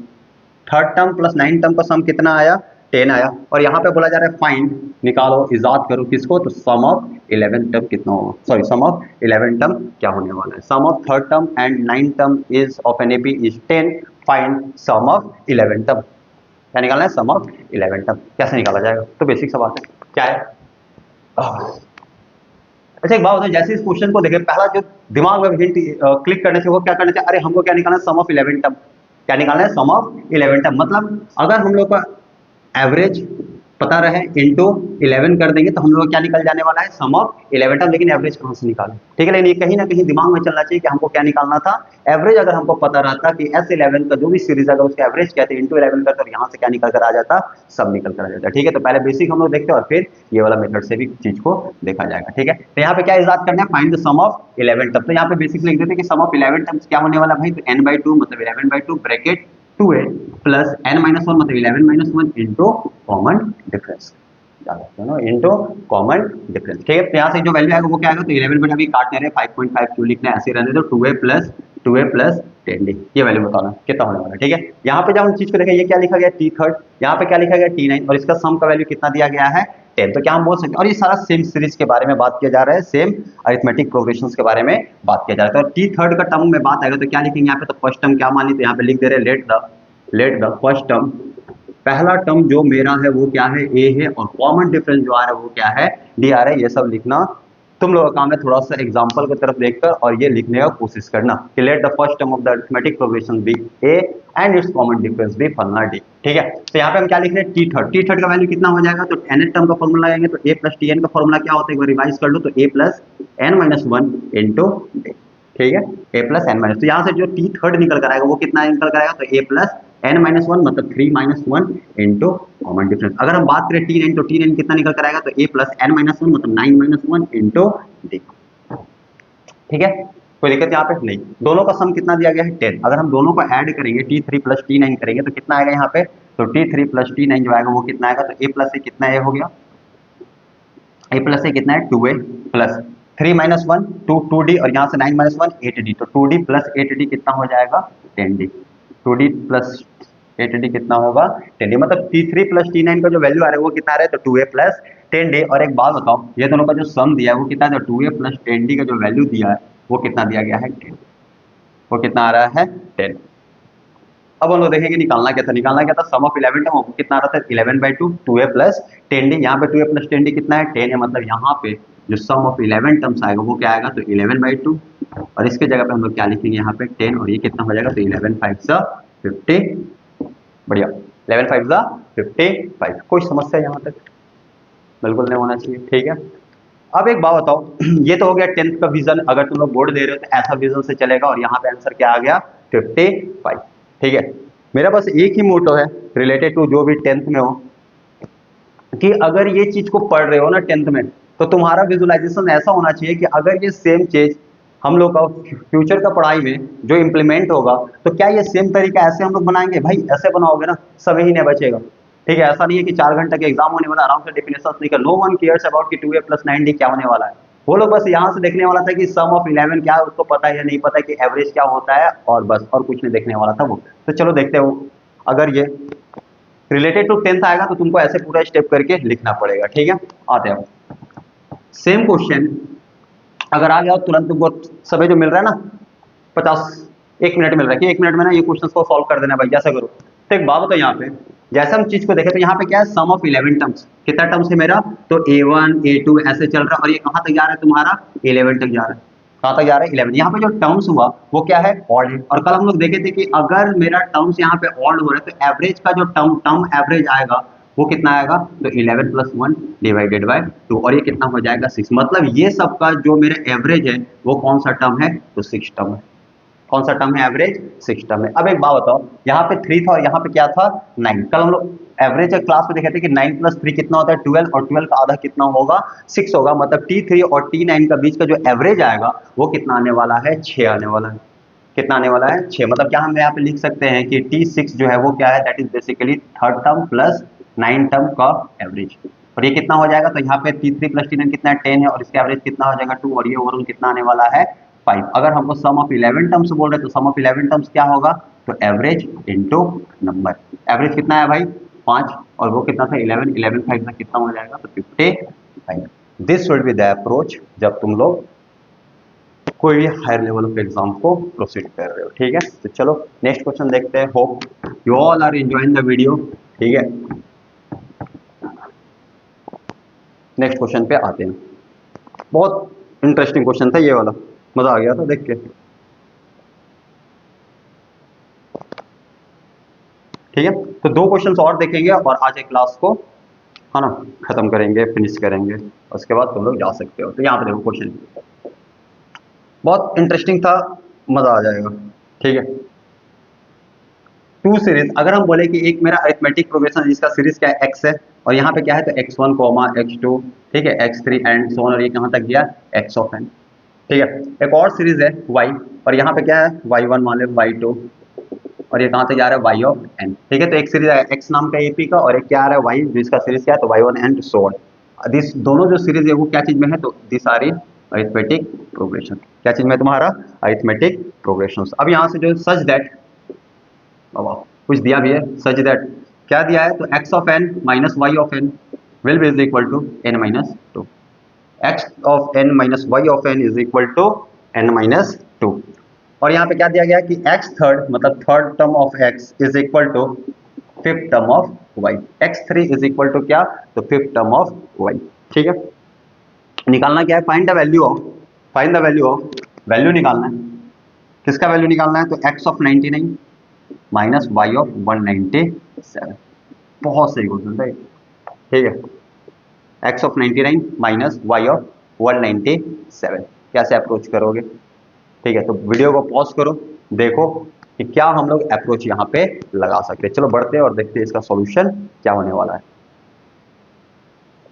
Third term plus ninth term का सम कितना आया? 10 आया। और यहाँ पे बोला जा रहा है फाइंड, निकालो, इजाद करो किसको? तो सम ऑफ 11 टर्म कितना होगा? सॉरी, सम ऑफ 11 टर्म क्या होने वाला है? Sum of third term and ninth term is of an AP is 10। Find sum of 11 term. क्या निकालना है? Sum of 11 term. कैसे निकाला जाएगा? तो बेसिक सा बात है, क्या है? अच्छा एक बात बताओ, जैसे इस क्वेश्चन को देखें, पहला जो दिमाग में हिंट क्लिक करने से वो क्या करना चाहिए? अरे हमको क्या निकालना है? Sum of 11 term. क्या निकालना है? Sum of 11 term. मतलब अगर हम लोग का एवरेज पता रहे इंटू 11 कर देंगे तो हम लोग क्या निकल जाने वाला है, सम ऑफ 11 टर्म। लेकिन एवरेज कहाँ से निकालें, ठीक है। लेकिन ये कहीं ना कहीं दिमाग में चलना चाहिए कि हमको क्या निकालना था, एवरेज। अगर हमको पता रहता कि S11 का जो भी सीरीज अगर उसका एवरेज कहते हैं इंटू 11 करते, और यहाँ से क्या निकल कर आ जाता, सब निकल कर आ जाता, ठीक है। तो पहले बेसिक हम लोग देखते हैं और फिर ये वाला मेथड से भी चीज को देखा जाएगा, ठीक है। तो यहाँ पे क्या इजाद करना है, find the sum of 11 term. तो यहाँ पे बेसिक लिख देते हैं कि सम ऑफ 11 टर्म्स क्या होने वाला भाई, तो n/2 मतलब 11/2 ब्रैकेट 2a प्लस n-1 मतलब 11-1 into common difference, into common difference, ठीक है। तो यहाँ से जो वैल्यू आएगा वो क्या आएगा, तो 11 बट अभी काटने रहे 5.5 क्यों लिखना है, ऐसे रहने दो, 2a प्लस 10d, ये वैल्यू बताना कितना होने वाला है, ठीक है। यहाँ पे जब हम चीज को देखें, ये क्या लिखा गया t3, यहाँ पे क्या लिखा गया t9, और इसका सम का वैल्यू कितना दिया गया है 10। तो क्या हम बोल सकते हैं, और ये सारा सेम सीरीज के बारे में बात किया जा रहा है, सेम अरिथमेटिक प्रोग्रेशन के बारे में बात किया जा रहा है। तो t3 का टर्म में बात आएगा तो क्या लिखेंगे यहाँ पे, तो फर्स्ट टर्म क्या मान ली, तो यहाँ पे लिख दे रहे लेट द फर्स्ट टर्म, पहला टर्म जो मेरा है वो क्या है, ए है, और कॉमन डिफरेंस जो आ रहा है वो क्या है, डी आ रहा है। ये सब लिखना तुम लोगों का काम है, थोड़ा सा एग्जांपल की तरफ देखकर और ये लिखने का कोशिश करना कि let the first term of the arithmetic progression be a and its common difference be फलना डी, ठीक है। तो यहाँ पे हम क्या लिख रहे हैं, t3 का वैल्यू कितना हो जाएगा, तो nth टर्म का फॉर्मूला लगाएंगे तो a प्लस tn का फॉर्मूला क्या होता है, एक बार रिवाइज कर लो, तो a plus n-1 into d, ठीक है, a प्लस n-, तो यहाँ से जो t3 निकल कर आएगा वो कितना निकल कर आएगा, तो a प्लस n-1 मतलब 3-1 इंटू कॉमन डिफरेंस। अगर हम बात करें t9 तो t9 कितना निकल कर आएगा, तो a प्लस n-1 मतलब 9-1 इंटू d, ठीक है। कोई दिक्कत यहाँ पे नहीं। दोनों का सम कितना दिया गया है 10। अगर हम दोनों को ऐड करेंगे t3 प्लस t9 करेंगे तो कितना आएगा यहाँ पे, तो t3 प्लस t9 जो आएगा वो कितना आएगा, तो a प्लस a कितना a हो गया, a प्लस a कितना है 2a प्लस 3-1 2d, और यहाँ से 9-1 8d, तो 2d प्लस 8d कितना हो जाएगा 10d, 2d प्लस 8d कितना होगा 10d, मतलब t3 प्लस t9 का जो वैल्यू आ रहा है वो कितना आ रहा है, तो 2a प्लस 10d। और एक बात बताओ, ये दोनों का जो सम दिया है वो कितना है, तो 2a प्लस 10d का जो वैल्यू दिया है वो कितना दिया गया है 10, वो कितना आ रहा है 10। अब हम लोग देखेंगे निकालना क्या था, निकालना क्या था, सम ऑफ 11 टर्म वो कितना आ रहा था 11/2 2a प्लस 10d, यहाँ पे 2a प्लस 10d कितना है 10 है, मतलब यहाँ पे जो सम ऑफ 11 टर्म्स आएगा वो क्या आएगा, तो 11/2, और इसके जगह पे हम लोग क्या लिखेंगे यहाँ पे 10, और ये कितना हो जाएगा, तो 11×5 = 50, बढ़िया 11×5 = 55। कोई समस्या यहाँ तक बिल्कुल नहीं होना चाहिए, ठीक है। अब एक बात बताओ, ये तो हो गया 10th का विजन, अगर तुम लोग बोर्ड दे रहे हो तो ऐसा विजन से चलेगा, और यहाँ पे आंसर क्या आ गया 55, ठीक है। मेरा बस एक ही मोटो है रिलेटेड टू जो भी 10th में हो, कि अगर ये चीज को पढ़ रहे हो ना 10th में, तो तुम्हारा विजुअलाइजेशन ऐसा होना चाहिए कि अगर ये सेम चीज हम लोग का फ्यूचर का पढ़ाई में जो इम्प्लीमेंट होगा, तो क्या ये सेम तरीका ऐसे हम लोग बनाएंगे, भाई ऐसे बनाओगे ना सब ही नहीं बचेगा, ठीक है। ऐसा नहीं है कि 4 घंटे का एग्जाम होने वाला आराम से डेफिनेशन नहीं कर, नो वन केयर्स अबाउट कि 2a प्लस 9d क्या होने वाला है, वो लोग बस यहाँ से देखने वाला था कि सम ऑफ 11 क्या है उसको पता है या नहीं पता है, कि एवरेज क्या होता है, और बस और कुछ नहीं देखने वाला था वो। तो चलो देखते हो, अगर ये रिलेटेड टू 10th आएगा तो तुमको ऐसे पूरा स्टेप करके लिखना पड़ेगा, ठीक है। आते हैं सेम क्वेश्चन, अगर आ गया तुरंत तुमको समय जो मिल रहा है ना 1 मिनट मिल रहा है, कि 1 मिनट में ना ये क्वेश्चन को सॉल्व कर देना भाई, जैसा करो। तो एक बात बताओ, यहाँ पे जैसे हम चीज को देखें तो यहाँ पे क्या है, सम ऑफ 11 टर्म्स, कितना टर्म्स है मेरा, तो a1 a2 ऐसे चल रहा है, और ये कहाँ तक जा रहा है तुम्हारा 11 तक जा रहा है, कहाँ तक जा रहा है 11। यहाँ पे जो टर्म्स हुआ वो क्या है ऑड है, और कल हम लोग देखे थे कि अगर मेरा टर्म्स यहाँ पे ऑड हो रहा है तो एवरेज का जो टर्म एवरेज आएगा वो कितना आएगा, तो 11+1 डिवाइडेड बाय 2, और ये कितना हो जाएगा 6, मतलब ये सब का जो मेरा एवरेज है वो कौन सा टर्म है, तो 6 टर्म है। कौन सा टर्म है, एवरेज 6 टर्म है। अब एक बात बताओ, यहाँ पे 3 था और यहाँ पे क्या था 9। कल हम लोग एवरेज क्लास में देखे थे कि 9 + 3 कितना होता है 12, और 12 का आधा कितना होगा 6 होगा, मतलब t3 और t9 का बीच का जो एवरेज आएगा वो कितना आने वाला है 6 आने वाला है। कितना आने वाला है 6, मतलब क्या हम यहाँ पे लिख सकते हैं कि t6 जो है वो क्या है, that is basically 3rd term plus 9 term का एवरेज, और ये कितना हो जाएगा, तो यहाँ पे t3 + t9 कितना है 10 है, और इसका एवरेज कितना हो जाएगा 2, और ये ओवरऑल कितना आने वाला है 5। अगर हमको सम ऑफ 11 टर्म्स बोल रहे तो सम ऑफ 11 टर्म्स क्या होगा, तो एवरेज इनटू नंबर, एवरेज कितना है भाई 5, और वो कितना था 11, 11×5 में कितना हो जाएगा, तो 55। This should be the approach जब तुम लोग कोई भी हायर लेवल ऑफ एग्जाम को प्रोसीड कर रहे हो, ठीक है। तो चलो नेक्स्ट क्वेश्चन देखते हैं, hope you all are enjoying the video, ठीक है। नेक्स्ट क्वेश्चन पे आते हैं, बहुत इंटरेस्टिंग क्वेश्चन था ये वाला, मजा आ गया था देख के, ठीक है। तो 2 क्वेश्चंस और देखेंगे और आज एक क्लास को है ना, खत्म करेंगे, फिनिश करेंगे, उसके बाद तुम लोग जा सकते हो। तो यहाँ पे देखो क्वेश्चन बहुत इंटरेस्टिंग था, मजा आ जाएगा। ठीक है, टू सीरीज, अगर हम बोले कि एक मेरा अरिथमेटिक प्रोग्रेशन जिसका सीरीज क्या है एक्स है, और यहाँ पे क्या है तो x1 कॉमा x2, ठीक है, x3 एंड सो ऑन, और ये कहाँ तक गया x ऑफ n। ठीक है, एक और सीरीज है y, और यहाँ पे क्या है y1 मान लो, y2, और ये कहाँ तक जा रहा है y ऑफ n। ठीक है, तो एक सीरीज है x नाम का एपी का, और एक क्या आ रहा है y जिसका सीरीज क्या है तो y1 and so on. This दोनों जो सीरीज है वो क्या चीज में है तो this are in arithmetic progression. क्या चीज में तुम्हारा अरिथमेटिक प्रोग्रेशन। अब यहाँ से जो सच दैट कुछ दिया भी है, सच दैट क्या दिया है तो x of n minus y of n will be is equal to n minus two. x of n minus y of n is equal to n minus two. और यहाँ पे क्या दिया गया कि x थर्ड मतलब third term of x is equal to fifth term of y, x3 is equal to क्या तो फिफ्थ टर्म ऑफ y। ठीक है, निकालना क्या है, find the value of, find the value of, value निकालना है, किसका वैल्यू निकालना है तो x of 99 minus y of 197। बहुत सही क्वेश्चन था। ठीक है, x of 99 minus y of 197 कैसे अप्रोच करोगे। ठीक है, तो वीडियो को पॉज करो, देखो कि क्या हम लोग अप्रोच यहाँ पे लगा सकते हैं। चलो बढ़ते हैं और देखते हैं इसका सॉल्यूशन क्या होने वाला है।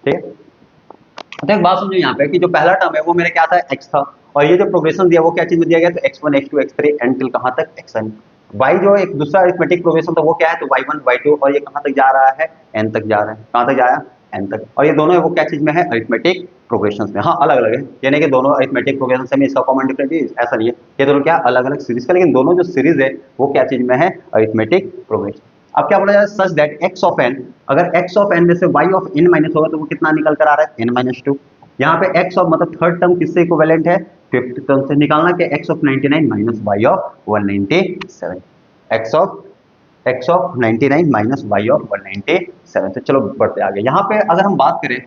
ठीक है, तो एक बात समझो यहाँ पे कि जो पहला टर्म है वो मेरे क्या था x था, और ये जो प्रोग्रेशन दिया वो क्या चीज में दिया गया तो x1 x2 x3 and till कहां तक xn। y जो एक दूसरा अरिथमेटिक प्रोग्रेशन था वो क्या है तो y1 y2, और ये कहां तक जा रहा है n तक जा रहा है, कहां तक जाया n तक, और ये दोनों है वो क्या चीज में है अरिथमेटिक प्रोग्रेशन में। हाँ अलग अलग है, यानी कि दोनों अरिथमेटिक प्रोग्रेशन में इसका कॉमन डिफरेंस ऐसा नहीं है, ये दोनों क्या अलग अलग सीरीज का, लेकिन दोनों जो सीरीज है वो क्या चीज में है अरिथमेटिक प्रोग्रेशन। अब क्या बोला जाए सच दैट x ऑफ n, अगर x ऑफ n में से y ऑफ n माइनस होगा तो वो कितना निकल कर आ रहा है n माइनस टू। यहाँ पे x ऑफ मतलब थर्ड टर्म किससे इक्विवेलेंट है फिफ्थ टर्म से, निकालना क्या x of 99 minus y of 197, x of 99 minus y of 197। तो चलो बढ़ते आगे। यहाँ पे अगर हम बात करें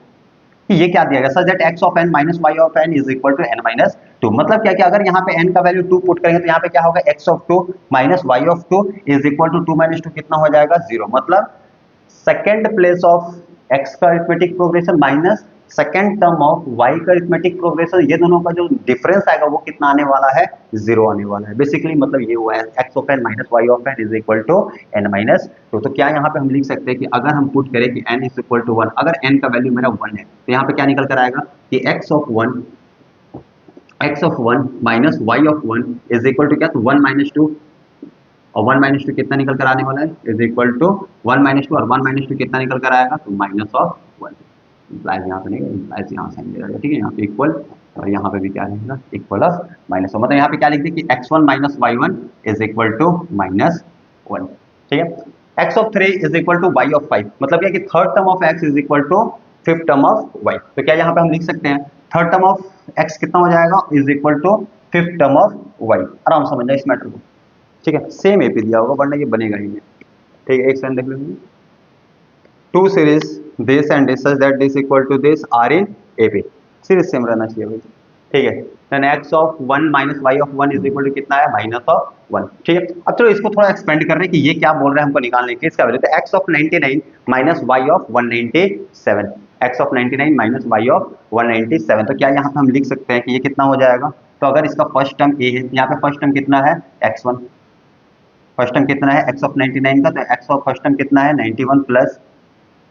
कि ये क्या दिया गया such that x of n minus y of n is equal to n minus two, मतलब क्या कि अगर यहाँ पे n का वैल्यू 2 पुट करेंगे तो यहाँ पे क्या होगा x of 2 minus y of 2 is equal to 2 minus 2 कितना हो जाएगा 0, मतलब सेकेंड प्लेस ऑफ x का arithmetic progression minus second term of y का अरिथमेटिक प्रोग्रेशन, ये दोनों का जो डिफरेंस आएगा वो कितना आने वाला है 0 आने वाला है। बेसिकली मतलब ये हुआ है x of n minus y of n is equal to n minus two. तो क्या यहाँ पे हम लिख सकते हैं कि अगर हम पुट करें कि n इज इक्वल टू 1, अगर n का वैल्यू मेरा 1 है तो यहाँ पे क्या निकल कर आएगा कि x of 1 minus y of 1 is equal to क्या तो 1 माइनस टू, और 1 माइनस टू कितना निकल कर आने वाला है is equal to 1 minus two, और 1 माइनस टू कितना निकल कर आएगा तो माइनस ऑफ 1। इम्प्लाइज यहाँ पे नहीं, इम्प्लाइज यहाँ साइन रहेगा। ठीक है, यहाँ पे इक्वल, और यहाँ पे भी क्या रहेगा इक्वल ऑफ माइनस, मतलब यहाँ पे क्या लिख दे कि x1 minus y1 is equal to minus 1। ठीक है, x of 3 is equal to y of 5, मतलब क्या कि third term of x is equal to fifth term of y। तो क्या यहाँ पे हम लिख सकते हैं थर्ड टर्म ऑफ x कितना हो जाएगा is equal to fifth term of y। आराम समझना इस मैटर को। ठीक है, सेम एपी दिया होगा वरना ये बनेगा ही नहीं। ठीक है, एक सेकंड देख लेंगे, two series this and this such that this equal to this are in AP, series same रहना चाहिए भाई। ठीक है, then x of 1 minus y of 1 is equal to कितना है माइनस ऑफ 1। ठीक है, अब चलो इसको थोड़ा एक्सपेंड कर रहे हैं कि ये क्या बोल रहे हैं हमको निकालने के, इसका वैल्यू तो x of 99 minus y of 197, x of 99 minus y of 197। तो क्या यहाँ पे हम लिख सकते हैं कि ये कितना हो जाएगा, तो अगर इसका फर्स्ट टर्म a है, यहाँ पे फर्स्ट टर्म कितना है x1, फर्स्ट टर्म कितना है x ऑफ 99 का, तो x ऑफ फर्स्ट टर्म कितना है 91 plus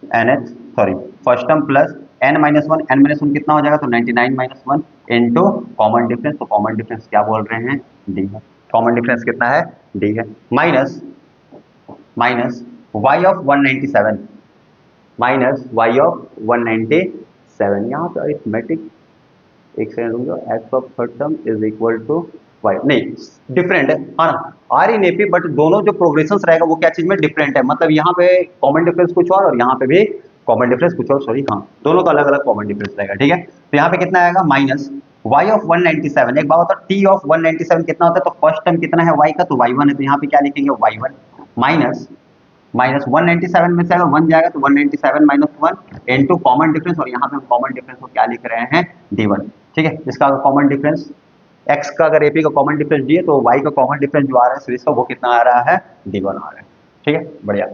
n sorry first term plus n minus one, n minus one कितना हो जाएगा तो 99 minus one into common difference, तो कॉमन डिफरेंस क्या बोल रहे हैं डी है, कॉमन डिफरेंस कितना है डी है, minus minus y of 197 minus y of 197। यहाँ पे अरिथमेटिक एक सेकंड रुक जाओ, x of third term is equal to y, नहीं डिफरेंट है हाँ ना, आर इन एपी, बट दोनों जो प्रोग्रेशन रहेगा वो क्या चीज में डिफरेंट है, मतलब यहाँ पे कॉमन डिफरेंस कुछ और यहाँ पे भी कॉमन डिफरेंस कुछ और, सॉरी हाँ दोनों का अलग अलग कॉमन डिफरेंस रहेगा। ठीक है, तो यहाँ पे कितना आएगा माइनस y ऑफ 197, एक बात होता है t ऑफ 197 कितना होता है, तो फर्स्ट टर्म कितना है y का तो y1 है, तो यहाँ पे क्या लिखेंगे y1 माइनस माइनस 197 में से अगर 1 जाएगा तो 197 माइनस 1 इनटू कॉमन डिफरेंस, और यहाँ पे हम कॉमन डिफरेंस को क्या लिख रहे हैं d1। ठीक है, इसका कॉमन डिफरेंस x का अगर AP का कॉमन डिफरेंस d है तो y का कॉमन डिफरेंस जो आ रहा है सीरीज का वो कितना आ रहा है d1 आ रहा है। ठीक है, बढ़िया।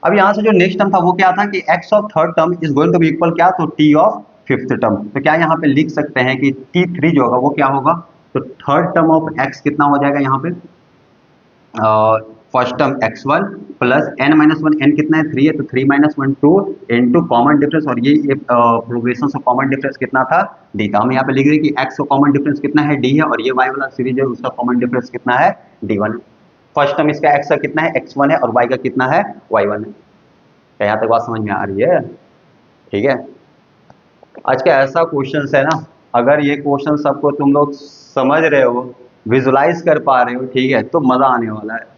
अब यहाँ से जो नेक्स्ट टर्म था वो क्या था कि x of third term is going to be equal क्या, तो t ऑफ फिफ्थ टर्म। तो क्या यहाँ पे लिख सकते हैं कि t3 जो होगा वो क्या होगा, तो थर्ड टर्म ऑफ x कितना हो जाएगा यहाँ पे, first term x1 plus n minus one, n कितना है 3 है, तो 3 minus one 2 into common difference, और ये प्रोग्रेशन ऑफ कॉमन डिफरेंस कितना था d था। हम यहाँ पे लिख रहे हैं कि x का कॉमन डिफरेंस कितना है d है, और ये y वाला सीरीज है उसका कॉमन डिफरेंस कितना है d1। फर्स्ट टर्म इसका x का कितना है x1 है, और y का कितना है y1 है। क्या यहाँ तक बात समझ में आ रही है? ठीक है। आज का ऐसा क्वेश्चन है ना, अगर ये क्वेश्चन सबको तुम लोग समझ रहे हो, विजुलाइज कर पा रहे हो, ठीक है, तो मजा आने वाला है।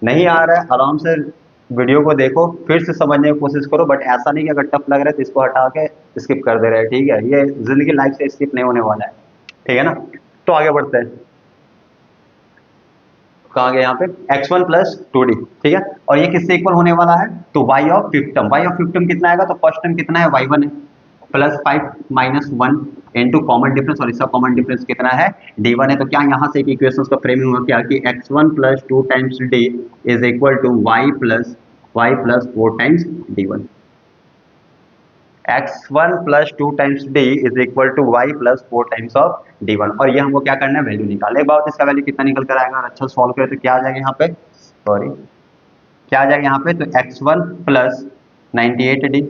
नहीं आ रहा है, आराम से वीडियो को देखो, फिर से समझने की कोशिश करो, बट ऐसा नहीं कि अगर टफ लग रहा है तो इसको हटा के स्किप कर दे रहे हैं, ठीक है। ये जिंदगी लाइफ से स्किप नहीं होने वाला है, ठीक है ना। तो आगे बढ़ते हैं, कहाँ गए यहाँ पे, x1 प्लस 2d, ठीक है। और ये किससे इक्वल होने वाला है, तो y of fifth term. y of fifth term कितना आएगा, तो फर्स्ट टर्म कितना है y1 है, plus 5 minus 1 into common difference, और इसका कॉमन डिफरेंस कितना है d1 है। तो क्या यहाँ से एक इक्वेशन का फ्रेमिंग हुआ क्या कि x1 plus 2 times d is equal to y plus 4 times d1। x1 plus 2 times d is equal to y plus 4 times of d1। और ये हमको क्या करना है, वैल्यू निकालने के बाद इसका वैल्यू कितना निकल कर आएगा, और अच्छा सॉल्व करें तो क्या आ जाएगा यहाँ पे, सॉरी क्या आ जाएगा यहाँ पे, तो x1 प्लस 98d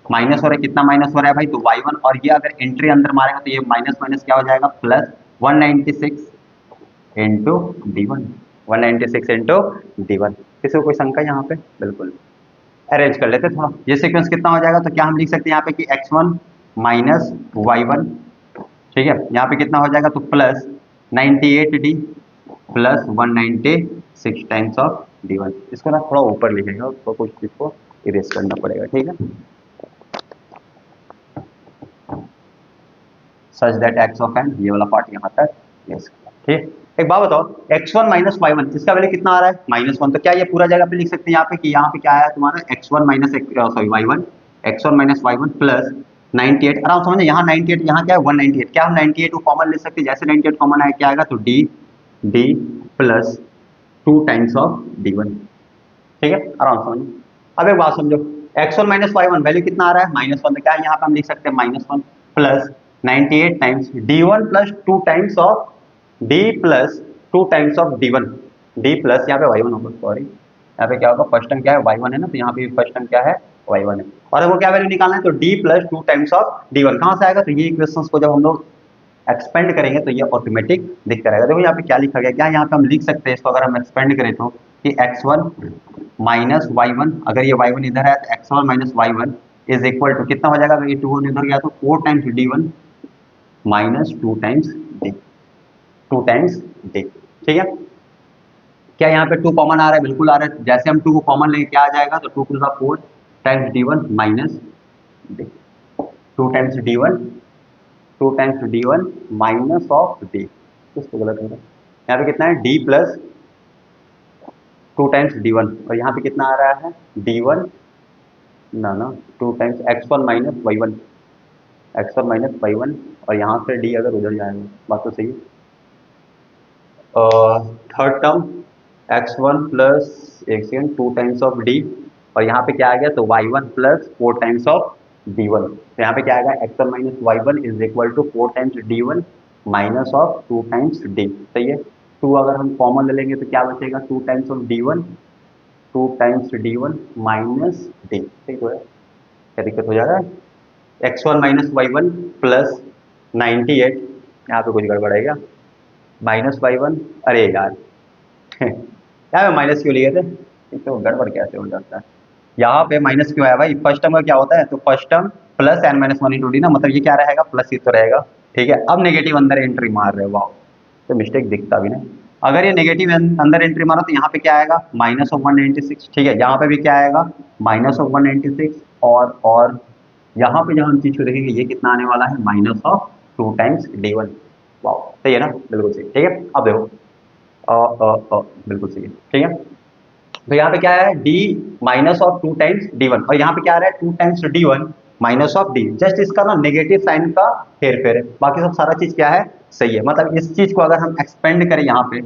माइनस हो रहा है, कितना माइनस हो रहा है भाई, तो y1, और ये अगर एंट्री अंदर मारेगा तो ये माइनस माइनस क्या हो जाएगा, plus 196 into d1, 196 into d1। किसी को कोई शंका यहाँ पे, बिल्कुल अरेंज कर लेते थोड़ा। ये सीक्वेंस कितना हो जाएगा, तो क्या हम लिख सकते हैं यहाँ पे कि x1 माइनस y1, ठीक है, यहाँ पे कितना हो जाएगा, तो plus 98d plus 196 times of d1। इसको ना थोड़ा ऊपर लिखेगा, उसको कुछ चीज को इरेज करना पड़ेगा, ठीक है। सच दैट x ऑफ n, ये वाला पार्ट यहाँ तक, यस, ठीक। एक बात बताओ, x1 माइनस y1 इसका वैल्यू कितना आ रहा है, -1। तो क्या ये पूरा जगह पे लिख सकते हैं यहाँ पे कि यहाँ पे क्या आया तुम्हारा x1 minus y1, x1 minus y1 plus 98, आराम समझे, यहाँ 98, यहाँ क्या है 198, क्या हम 98 को कॉमन ले सकते हैं, जैसे 98 कॉमन आया क्या आएगा, तो d plus 2 times of d1, ठीक है, आराम समझिए। अब एक बात समझो, x1 माइनस y1 वैल्यू कितना आ रहा है -1, तो क्या यहाँ पे हम लिख सकते हैं -1 plus 98 times d1 plus 2 times of d plus 2 times of d1, d plus यहाँ पे y1 होगा, सॉरी यहाँ पे क्या होगा, फर्स्ट टर्म क्या है y1 है ना, तो यहाँ पे फर्स्ट टर्म क्या है y1 है, और हमको क्या वैल्यू निकालना है, तो d plus 2 times of d1 कहाँ से आएगा, तो ये इक्वेशंस को जब हम लोग एक्सपेंड करेंगे तो ये ऑटोमेटिक दिखता रहेगा। देखो यहाँ पे क्या लिखा गया, क्या यहाँ पे हम लिख सकते हैं इसको, अगर हम एक्सपेंड करें तो कि x1 माइनस y1, अगर ये y1 इधर है तो x1 minus y1 is equal to कितना हो जाएगा, अगर ये 2 इधर गया तो 4 times d1 minus 2 times d, 2 times d, ठीक है। क्या यहाँ पे 2 कॉमन आ रहा है, बिल्कुल आ रहा है, जैसे हम 2 को कॉमन लेंगे क्या आ जाएगा, तो 2 to the 4 times d1 minus d, 2 times d1, 2 times d1 minus of d, इसको गलत हो रहा है, यहाँ पे कितना है d प्लस 2 टाइम्स d1, और यहाँ पे कितना आ रहा है d1 ना 2 times x1 minus y1, x1 minus y1, और यहाँ से d अगर उधर जाएगा, बात तो सही है। थर्ड टर्म x1 प्लस एक सेकेंड 2 टाइम्स ऑफ d, और यहाँ पे क्या आ गया, तो y1 plus 4 times of d1, तो यहाँ पे क्या आएगा x1 minus y1 is equal to 4 times d1 minus of 2 times d, सही है। 2 अगर हम कॉमन ले लेंगे तो क्या बचेगा, 2 times of d1, 2 times d1 minus d, ठीक है, क्या दिक्कत हो जा रहा है, x1 माइनस y1 प्लस 98, यहाँ पे कुछ गड़बड़ है क्या, माइनस y1, अरे यार यहाँ पे माइनस क्यों लिए थे, तो गड़बड़ कैसे हो जाता है, यहाँ पे माइनस क्यों आया भाई, फर्स्ट टर्म का क्या होता है, तो first term plus n minus one into D ना, मतलब ये क्या रहेगा, प्लस ही तो रहेगा, ठीक है। अब नेगेटिव अंदर एंट्री मार रहे हो, वाह, तो मिस्टेक दिखता भी नहीं, अगर ये नेगेटिव अंदर एंट्री मारो तो यहाँ पे क्या आएगा माइनस ऑफ 196, ठीक है, यहाँ पे भी क्या आएगा माइनस ऑफ 196, और यहाँ पे जब हम चीज को देखेंगे ये कितना आने वाला है, माइनस ऑफ 2 टाइम्स d1, वाह, सही है ना, बिल्कुल सही, ठीक है। अब देखो बिल्कुल सही है, ठीक है। तो यहाँ पे क्या है d minus of 2 times d1, और यहाँ पे क्या आ रहा है 2 times d1 minus of d, just इसका ना नेगेटिव साइन का हेर फेर है, बाकी सब सारा चीज क्या है, सही है। मतलब इस चीज को अगर हम एक्सपेंड करें यहाँ पे,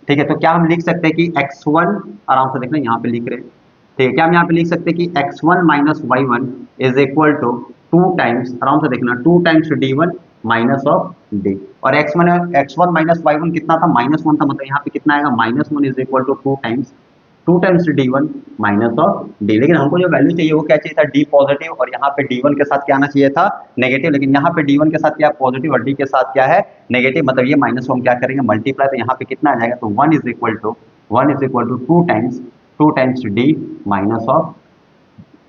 ठीक है, तो क्या हम लिख सकते हैं कि x1, आराम से देखना यहाँ पे लिख रहे हैं ठीक है, क्या हम यहाँ पे लिख सकते हैं कि x1 minus y one is equal to 2 times, आराम से देखना, 2 times d1 minus of d, और x1 माइनस वाई वन कितना था, -1 था, मतलब यहाँ पे कितना आएगा, -1 is equal to 2 times d1 minus of d। लेकिन हमको जो वैल्यू चाहिए वो क्या चाहिए था, d पॉजिटिव, और यहाँ पे d1 के साथ क्या आना चाहिए था, नेगेटिव, लेकिन यहाँ पे d1 के साथ क्या पॉजिटिव और d के साथ क्या है नेगेटिव, मतलब ये माइनस को हम क्या करेंगे मल्टीप्लाई, तो यहाँ पे कितना आ जाएगा, तो 1 is equal to 2 times d minus of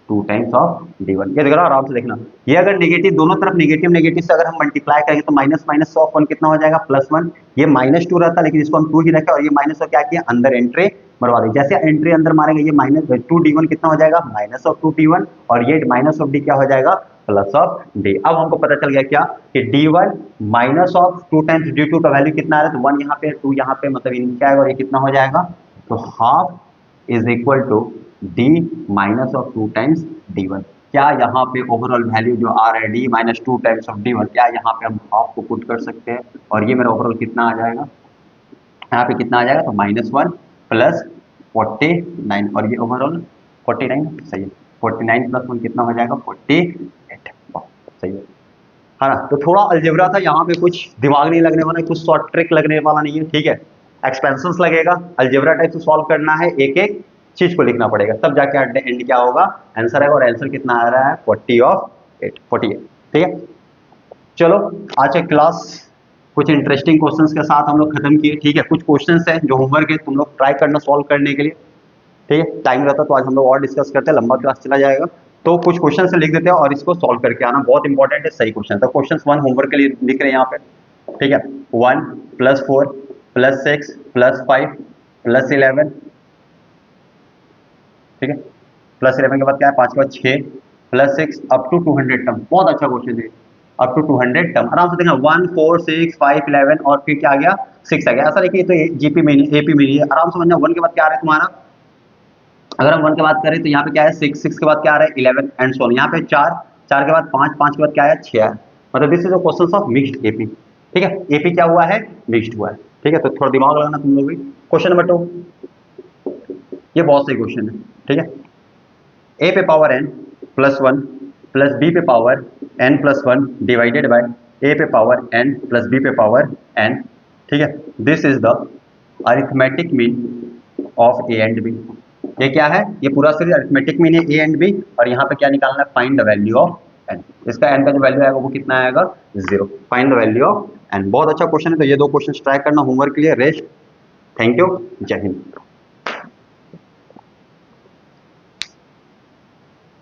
2 times of d1। ये देख रहा आराम से देखना, ये अगर नेगेटिव, दोनों तरफ नेगेटिव नेगेटिव से अगर हम मल्टीप्लाई करेंगे तो माइनस माइनस ऑफ 1 कितना हो जाएगा, +1, ये -2 रहता, लेकिन इसको हम 2 ही रखे और ये माइनस को क्या किया, अंदर एंट्री मरवा दी, जैसे एंट्री अंदर मारेंगे ये -2d1 कितना हो जाएगा, -2d1, और ये माइनस ऑफ d क्या हो जाएगा, प्लस ऑफ d। अब हमको पता चल गया क्या कि d1 minus of 2 times d2 का वैल्यू कितना आ रहा है, तो 1 यहाँ पे 2 यहाँ पे, मतलब इनका आएगा, और ये कितना हो जाएगा, तो half is equal to d minus of 2 times d1। क्या यहाँ पे ओवरऑल वैल्यू जो आ रहा है d minus 2 times of d1, क्या यहाँ पे हम हाफ को पुट कर सकते हैं, और ये मेरा ओवरऑल कितना आ जाएगा, यहाँ पे कितना आ जाएगा, तो -1 प्लस 49, और ये ओवरऑल 49, सही है, 49 प्लस 1 कितना हो जाएगा, 48, सही है ना। तो थोड़ा अलजेब्रा था, यहाँ पे कुछ दिमाग नहीं लगने वाला, कुछ शॉर्ट ट्रिक लगने वाला नहीं है, ठीक है, एक्सपेंशंस लगेगा, अलजेब्रा टाइप से सॉल्व करना है, एक एक चीज को लिखना पड़ेगा, तब जाके एंड क्या होगा, आंसर आएगा, और आंसर कितना आ रहा है, 48, ठीक है। चलो आज की क्लास कुछ इंटरेस्टिंग क्वेश्चंस के साथ हम लोग खत्म किए, ठीक है, कुछ क्वेश्चंस हैं जो होमवर्क है, तुम लोग ट्राई करना सॉल्व करने के लिए, ठीक है, टाइम रहता तो आज हम लोग और डिस्कस करते हैं, लंबा क्लास चला जाएगा, तो कुछ क्वेश्चन से लिख देते हैं और इसको सॉल्व करके आना, बहुत इंपॉर्टेंट है, सही क्वेश्चन। तो क्वेश्चन 1 होमवर्क के लिए लिख रहे हैं यहाँ पे, ठीक है, 1 + 4 + 6 + 5 + 11, ठीक है, +11 के बाद क्या है, 5 के बाद 6 + 6 अप टू 200 टर्म, बहुत अच्छा क्वेश्चन है, अप टू 200 टर्म, आराम से देखना, 1 4 6 5 11 और फिर क्या आ गया, 6 आ गया, ऐसा देखिए, तो जीपी में एपी में है, आराम से समझना, 1 के बाद क्या आ रहा है तुम्हारा, अगर हम 1 की बात करें तो यहाँ पे क्या है 6, 6 के बाद क्या आ रहा है 11 एंड सो ऑन, यहाँ पे 4, 4 के बाद 5, 5 के बाद क्या है 6 है, मतलब this is a question of mixed AP, ठीक है, एपी क्या हुआ है, मिक्स्ड हुआ है, ठीक है, तो थोड़ा दिमाग लगाना तुम लोग भी। क्वेश्चन नंबर 2, ये बहुत सही क्वेश्चन है, ठीक है, a पे power n plus 1 plus b पे power n plus 1 divided by a पे पावर n प्लस b पे पावर n, ठीक है, this is the arithmetic mean of a and b। ये क्या है, ये पूरा सीरीज अरिथमेटिक मीन है a एंड b, और यहाँ पे क्या निकालना है, find the value of n, इसका n का जो वैल्यू आएगा वो कितना आएगा, 0, find the value of n। बहुत अच्छा क्वेश्चन है, तो ये दो क्वेश्चन ट्राई करना होमवर्क के लिए, रेस्ट, थैंक यू, जय हिंद।